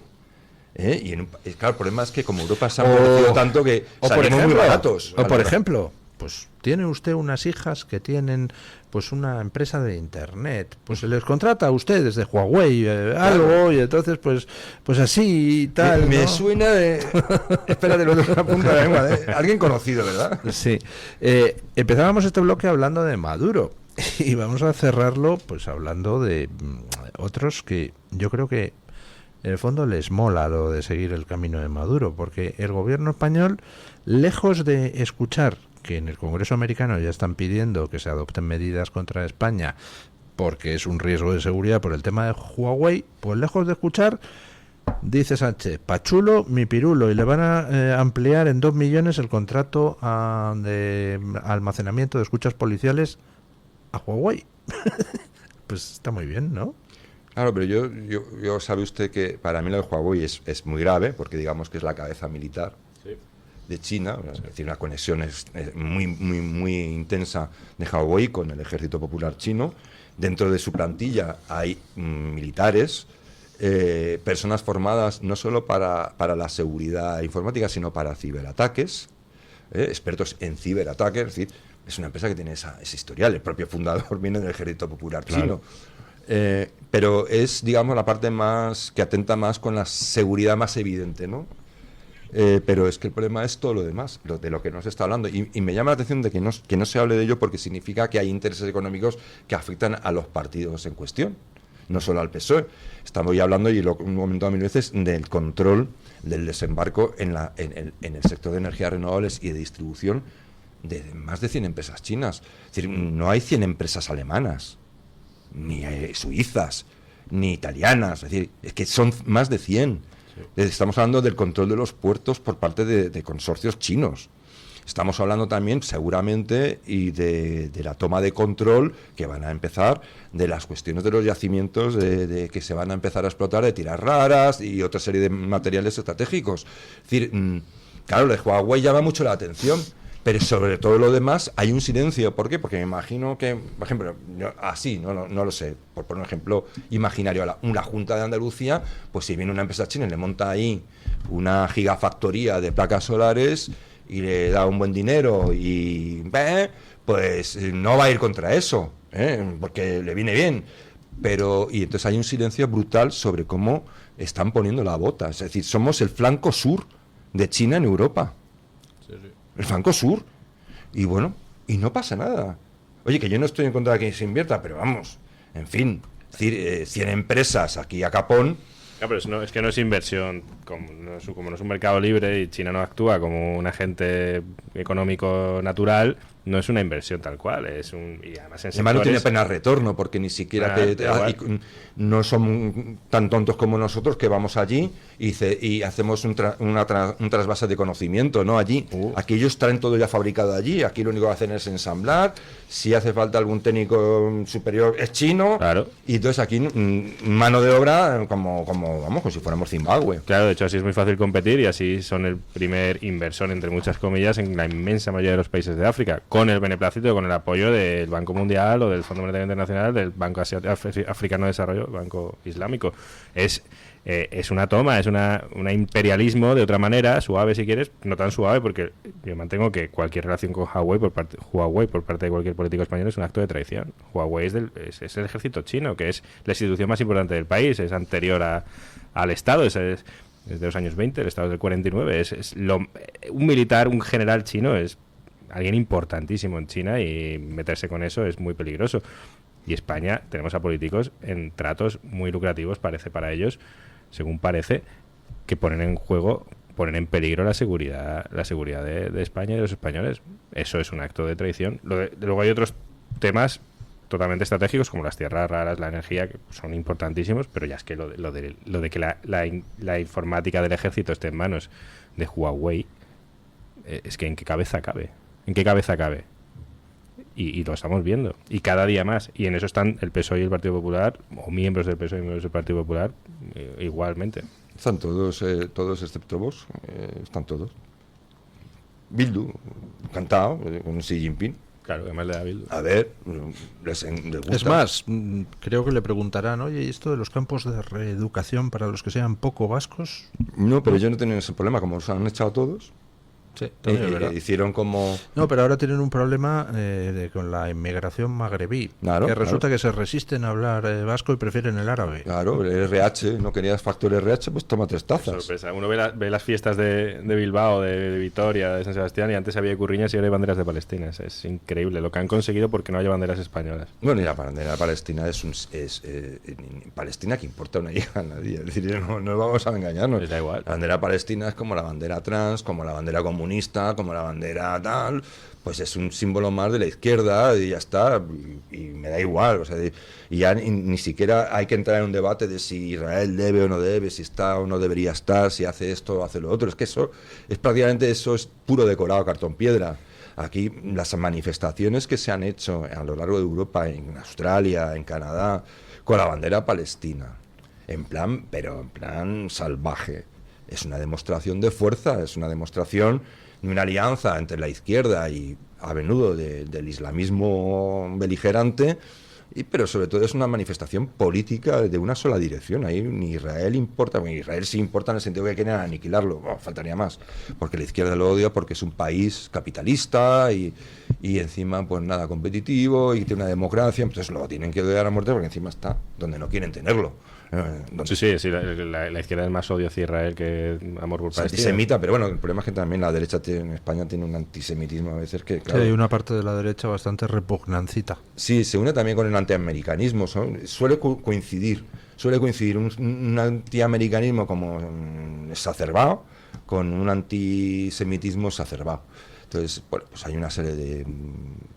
S3: Y claro, el problema es que como Europa se ha empobrecido tanto que salimos muy baratos.
S2: O por ejemplo, pues tiene usted unas hijas que tienen pues una empresa de internet, pues se les contrata a ustedes de Huawei algo, y entonces pues así y tal.
S3: Me suena de... Espérate, lo dejo a punta de la lengua, alguien conocido, ¿verdad?
S2: Sí. Empezábamos este bloque hablando de Maduro y vamos a cerrarlo pues hablando de otros que yo creo que en el fondo les mola lo de seguir el camino de Maduro, porque el gobierno español, lejos de escuchar que en el Congreso americano ya están pidiendo que se adopten medidas contra España porque es un riesgo de seguridad por el tema de Huawei, pues lejos de escuchar, dice Sánchez, pachulo mi pirulo, y le van a ampliar en 2 millones el contrato de almacenamiento de escuchas policiales a Huawei. Pues está muy bien, ¿no?
S3: Claro, pero yo sabe usted que para mí lo de Huawei es muy grave, porque digamos que es la cabeza militar de China, es decir, una conexión muy, muy, muy intensa de Huawei con el Ejército Popular Chino. Dentro de su plantilla hay militares, personas formadas no solo para la seguridad informática, sino para ciberataques, expertos en ciberataques, es decir, es una empresa que tiene ese historial. El propio fundador viene del Ejército Popular Chino. Pero es, digamos, la parte más que atenta más con la seguridad más evidente, ¿no? Pero es que el problema es todo lo demás, de lo que nos está hablando. Y me llama la atención de que no se hable de ello, porque significa que hay intereses económicos que afectan a los partidos en cuestión, no solo al PSOE. Estamos ya hablando, y lo he comentado 1000 veces, del control del desembarco en el sector de energías renovables y de distribución de más de 100 empresas chinas. Es decir, no hay 100 empresas alemanas, ni suizas, ni italianas, es decir, es que son más de 100. Estamos hablando del control de los puertos por parte de consorcios chinos. Estamos hablando también, seguramente, y de la toma de control que van a empezar, de las cuestiones de los yacimientos de que se van a empezar a explotar, de tiras raras y otra serie de materiales estratégicos. Es decir, claro, lo de Huawei llama mucho la atención, pero sobre todo lo demás hay un silencio. ¿Por qué? Porque me imagino que, por ejemplo, no lo sé, por poner un ejemplo imaginario, la Junta de Andalucía, pues si viene una empresa china y le monta ahí una gigafactoría de placas solares y le da un buen dinero y pues no va a ir contra eso, porque le viene bien. Y entonces hay un silencio brutal sobre cómo están poniendo la bota. Es decir, somos el flanco sur de China en Europa. El flanco sur. Y bueno, y no pasa nada. Oye, que yo no estoy en contra de que se invierta, pero vamos, en fin, es decir, 100 empresas aquí a capón.
S4: No, pero es que no es inversión, como no es un mercado libre y China no actúa como un agente económico natural, No es una inversión tal cual, es y además en
S3: no tiene apenas retorno, porque ni siquiera no son tan tontos como nosotros que vamos allí y hacemos un trasvase de conocimiento, ¿no? Allí, aquí ellos traen todo ya fabricado allí, aquí lo único que hacen es ensamblar, si hace falta algún técnico superior es chino, y entonces aquí mano de obra como si fuéramos Zimbabue.
S4: Claro, de hecho así es muy fácil competir y así son el primer inversor, entre muchas comillas, en la inmensa mayoría de los países de África, con el beneplácito, con el apoyo del Banco Mundial o del Fondo Monetario Internacional, del Banco Africano de Desarrollo, Banco Islámico. Es una toma, es un imperialismo de otra manera, suave si quieres, no tan suave, porque yo mantengo que cualquier relación con Huawei por parte de cualquier político español es un acto de traición. Huawei es el ejército chino, que es la institución más importante del país, es anterior al Estado, es de los años 20, el Estado es del 49, un militar, un general chino es alguien importantísimo en China y meterse con eso es muy peligroso. Y España, tenemos a políticos en tratos muy lucrativos, parece para ellos, según parece, que ponen en peligro la seguridad de España y de los españoles. Eso es un acto de traición. Luego hay otros temas totalmente estratégicos, como las tierras raras, la energía, que son importantísimos, pero ya es que lo de que la informática del ejército esté en manos de Huawei, es que ¿en qué cabeza cabe? ¿En qué cabeza cabe? Y lo estamos viendo. Y cada día más. Y en eso están el PSOE y el Partido Popular, o miembros del PSOE y miembros del Partido Popular, igualmente.
S3: Están todos excepto vos. Están todos. Bildu, cantado, con Xi Jinping.
S4: Claro, que más le da Bildu.
S3: A ver, les gusta.
S2: Es más, creo que le preguntarán, oye, ¿y esto de los campos de reeducación para los que sean poco vascos?
S3: No, pero ellos no tienen ese problema, como los han echado todos.
S2: Sí, también
S3: hicieron como...
S2: No, pero ahora tienen un problema con la inmigración magrebí, que resulta que se resisten a hablar vasco y prefieren el árabe.
S3: Claro, el RH, no querías factor RH, pues toma 3 tazas.
S4: Sorpresa. Uno ve las fiestas de Bilbao, de Vitoria, de San Sebastián, y antes había curriñas y ahora hay banderas de Palestina. Es increíble lo que han conseguido porque no hay banderas españolas.
S3: Bueno, y la bandera de Palestina Palestina que importa una hija a nadie, es decir, no vamos a engañarnos.
S4: Da igual.
S3: La bandera palestina es como la bandera trans, como la bandera comunista, como la bandera tal, pues es un símbolo más de la izquierda y ya está, y me da igual, o sea, y ya ni siquiera hay que entrar en un debate de si Israel debe o no debe, si está o no debería estar, si hace esto o hace lo otro, es que eso es puro decorado, cartón piedra. Aquí las manifestaciones que se han hecho a lo largo de Europa, en Australia, en Canadá, con la bandera palestina, en plan salvaje, es una demostración de fuerza, es una demostración de una alianza entre la izquierda y a menudo del islamismo beligerante, pero sobre todo es una manifestación política de una sola dirección. Ahí ni Israel importa, bueno, Israel sí importa en el sentido que quieren aniquilarlo, faltaría más, porque la izquierda lo odia porque es un país capitalista y encima pues nada competitivo y tiene una democracia, entonces lo tienen que odiar a muerte porque encima está donde no quieren tenerlo.
S4: Sí, la izquierda es más odio hacia Israel que amor por Palestina.
S3: Antisemita, pero bueno, el problema es que también la derecha en España tiene un antisemitismo a veces que, claro,
S2: sí, hay una parte de la derecha bastante repugnancita.
S3: Sí, se une también con el antiamericanismo, suele coincidir un antiamericanismo como exacerbado con un antisemitismo exacerbado. Entonces, bueno, pues hay una serie de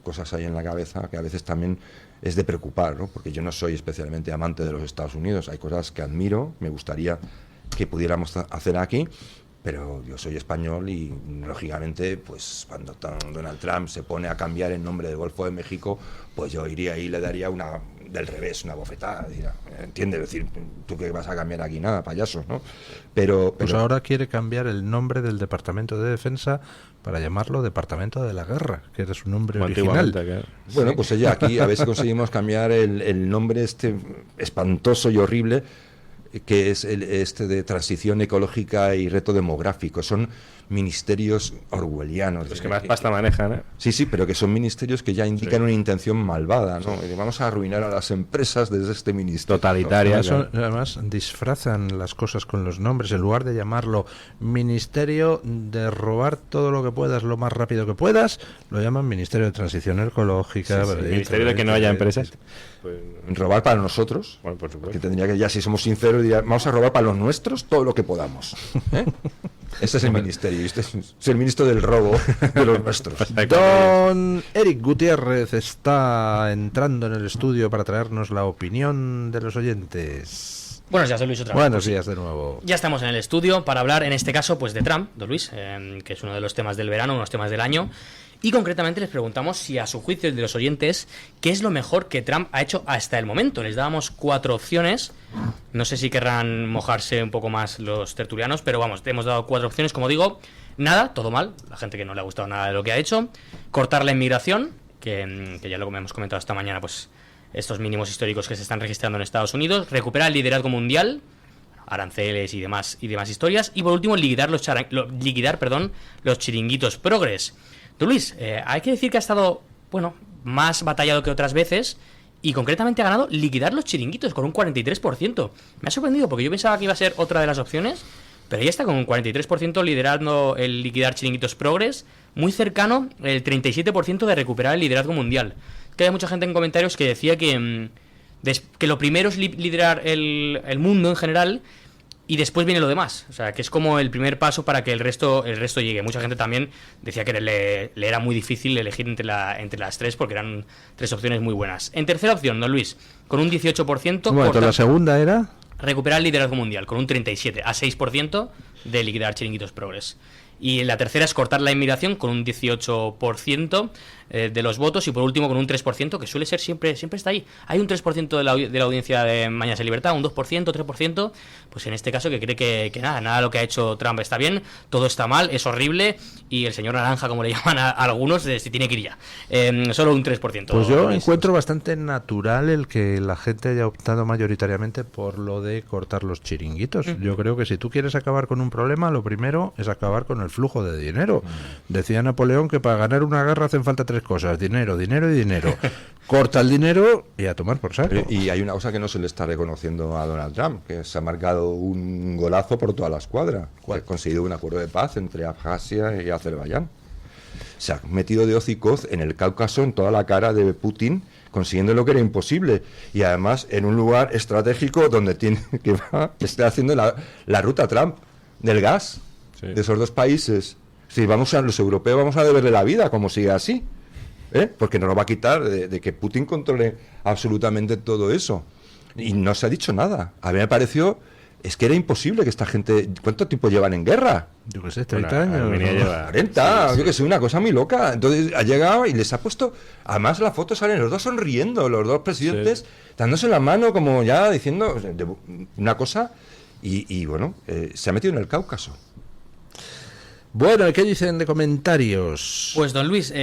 S3: cosas ahí en la cabeza que a veces también es de preocupar, ¿no? Porque yo no soy especialmente amante de los Estados Unidos. Hay cosas que admiro, me gustaría que pudiéramos hacer aquí, pero yo soy español y, lógicamente, pues cuando Donald Trump se pone a cambiar el nombre del Golfo de México, pues yo iría ahí y le daría del revés, una bofetada. ¿Entiendes? Es decir, tú que vas a cambiar aquí nada, payaso, ¿no? Pero
S2: pues ahora quiere cambiar el nombre del Departamento de Defensa para llamarlo Departamento de la Guerra, que era su nombre original.
S3: Bueno, pues ya aquí a ver si conseguimos cambiar el nombre espantoso y horrible, que es de transición ecológica y reto demográfico. Son ministerios orwellianos.
S4: Los que más pasta manejan, ¿eh?
S3: Sí, pero que son ministerios que ya indican una intención malvada, ¿no? Vamos a arruinar a las empresas desde este ministerio.
S4: Totalitaria.
S2: Además, disfrazan las cosas con los nombres. En lugar de llamarlo Ministerio de robar todo lo que puedas lo más rápido que puedas, lo llaman Ministerio de Transición Ecológica.
S4: Ministerio de que no haya empresas.
S3: Pues, robar para nosotros.
S4: Bueno, por supuesto.
S3: Que tendría que, ya si somos sinceros, vamos a robar para los nuestros todo lo que podamos. Ese es el ministerio. Este es el ministro del robo de los nuestros.
S2: Don Eric Gutiérrez está entrando en el estudio para traernos la opinión de los oyentes.
S16: Buenos días, don Luis, otra vez.
S2: Buenos días de nuevo.
S16: Ya estamos en el estudio para hablar, en este caso, pues de Trump, don Luis, que es uno de los temas del verano, uno de los temas del año. Y concretamente les preguntamos si a su juicio, el de los oyentes, ¿qué es lo mejor que Trump ha hecho hasta el momento? Les dábamos 4 opciones. No sé si querrán mojarse un poco más los tertulianos, pero vamos, te hemos dado 4 opciones. Como digo, nada, todo mal. La gente que no le ha gustado nada de lo que ha hecho. Cortar la inmigración, que ya lo hemos comentado esta mañana, pues estos mínimos históricos que se están registrando en Estados Unidos. Recuperar el liderazgo mundial, aranceles y demás historias. Y por último, liquidar los chiringuitos progres. Don Luis, hay que decir que ha estado, bueno, más batallado que otras veces y concretamente ha ganado liquidar los chiringuitos con un 43%. Me ha sorprendido porque yo pensaba que iba a ser otra de las opciones, pero ya está con un 43% liderando el liquidar chiringuitos progres, muy cercano el 37% de recuperar el liderazgo mundial. Que hay mucha gente en comentarios que decía que lo primero es liderar el mundo en general y después viene lo demás, o sea, que es como el primer paso para que el resto llegue. Mucha gente también decía que le era muy difícil elegir entre las 3 porque eran 3 opciones muy buenas. En tercera opción, don Luis, con un 18%...
S2: Bueno, ¿la segunda era?
S16: Recuperar el liderazgo mundial, con un 37% a 6% de liquidar chiringuitos progres. Y la tercera es cortar la inmigración con un 18% de los votos y por último con un 3%, que suele ser siempre está ahí. Hay un 3% de la audiencia de Mañanas en Libertad, un 2%, 3%, pues en este caso que cree que nada lo que ha hecho Trump está bien, todo está mal, es horrible y el señor Naranja, como le llaman a algunos, se tiene que ir ya. Solo un 3%.
S2: Pues yo encuentro bastante natural el que la gente haya optado mayoritariamente por lo de cortar los chiringuitos. Yo creo que si tú quieres acabar con un problema, lo primero es acabar con el flujo de dinero. Decía Napoleón que para ganar una guerra hacen falta 3 cosas: dinero, dinero y dinero. Corta el dinero y a tomar por saco.
S3: Y hay una cosa que no se le está reconociendo a Donald Trump, que se ha marcado un golazo por toda la escuadra. Ha conseguido un acuerdo de paz entre Abjasia y Azerbaiyán. Se ha metido de hoz y coz en el Cáucaso, en toda la cara de Putin, consiguiendo lo que era imposible. Y además en un lugar estratégico donde está haciendo la ruta Trump del gas. De esos 2 países. Si los europeos vamos a deberle la vida como sigue así, porque no nos va a quitar de que Putin controle absolutamente todo eso. Y no se ha dicho nada. A mí me pareció, es que era imposible que esta gente... ¿Cuánto tiempo llevan en guerra?
S2: Yo qué sé, 30 años.
S3: 40, sí. Yo que sé, una cosa muy loca. Entonces ha llegado y les ha puesto... Además la foto salen los dos sonriendo, los 2 presidentes, dándose la mano como ya diciendo una cosa. Y bueno, se ha metido en el Cáucaso.
S2: Bueno, ¿qué dicen de comentarios?
S16: Pues don Luis,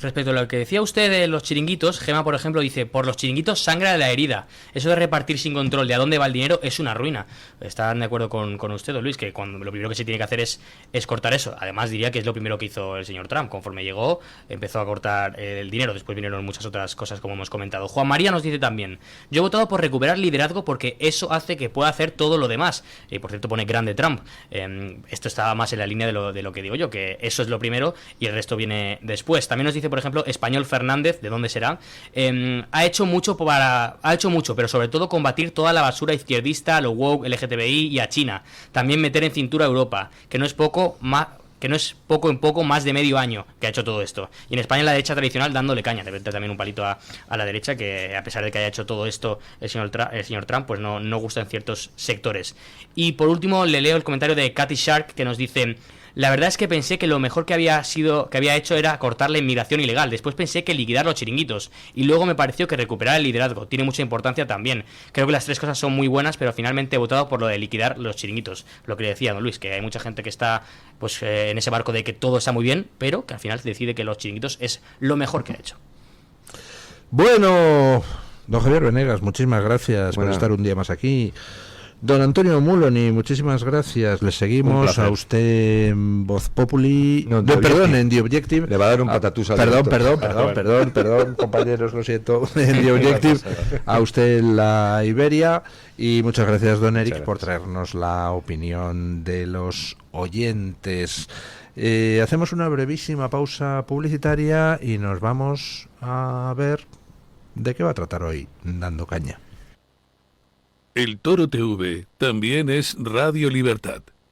S16: respecto a lo que decía usted de los chiringuitos, Gema, por ejemplo, dice: por los chiringuitos sangra la herida. Eso de repartir sin control de a dónde va el dinero es una ruina. ¿Están de acuerdo con usted, don Luis? Que lo primero que se tiene que hacer es cortar eso. Además, diría que es lo primero que hizo el señor Trump. Conforme llegó, empezó a cortar el dinero. Después vinieron muchas otras cosas, como hemos comentado. Juan María nos dice también: yo he votado por recuperar liderazgo porque eso hace que pueda hacer todo lo demás. Y por cierto pone grande Trump. Esto estaba más en la línea de lo que digo yo, que eso es lo primero y el resto viene después. También nos dice, por ejemplo, Español Fernández, ¿de dónde será? Ha hecho mucho, pero sobre todo combatir toda la basura izquierdista, lo woke, LGTBI y a China. También meter en cintura a Europa, que no es poco en poco más de medio año que ha hecho todo esto. Y en España la derecha tradicional dándole caña. De repente también un palito a la derecha, que a pesar de que haya hecho todo esto el señor Trump, pues no gusta en ciertos sectores. Y por último le leo el comentario de Katy Shark, que nos dice: la verdad es que pensé que lo mejor que había hecho era cortar la inmigración ilegal. Después pensé que liquidar los chiringuitos. Y luego me pareció que recuperar el liderazgo tiene mucha importancia también. Creo que las 3 cosas son muy buenas, pero finalmente he votado por lo de liquidar los chiringuitos. Lo que le decía don Luis, que hay mucha gente que está pues en ese barco de que todo está muy bien, pero que al final decide que los chiringuitos es lo mejor que ha hecho.
S2: Bueno, don Javier Venegas, muchísimas gracias por estar un día más aquí. Don Antonio Muloni, muchísimas gracias. Le seguimos a usted en Voz Populi. En The Objective.
S3: Le va a dar un patatús al
S2: Perdón, compañeros, lo siento. En The Objective. A usted en la Iberia. Y muchas gracias, don Eric, por traernos la opinión de los oyentes. Hacemos una brevísima pausa publicitaria y nos vamos a ver de qué va a tratar hoy Dando Caña.
S1: El Toro TV también es Radio Libertad.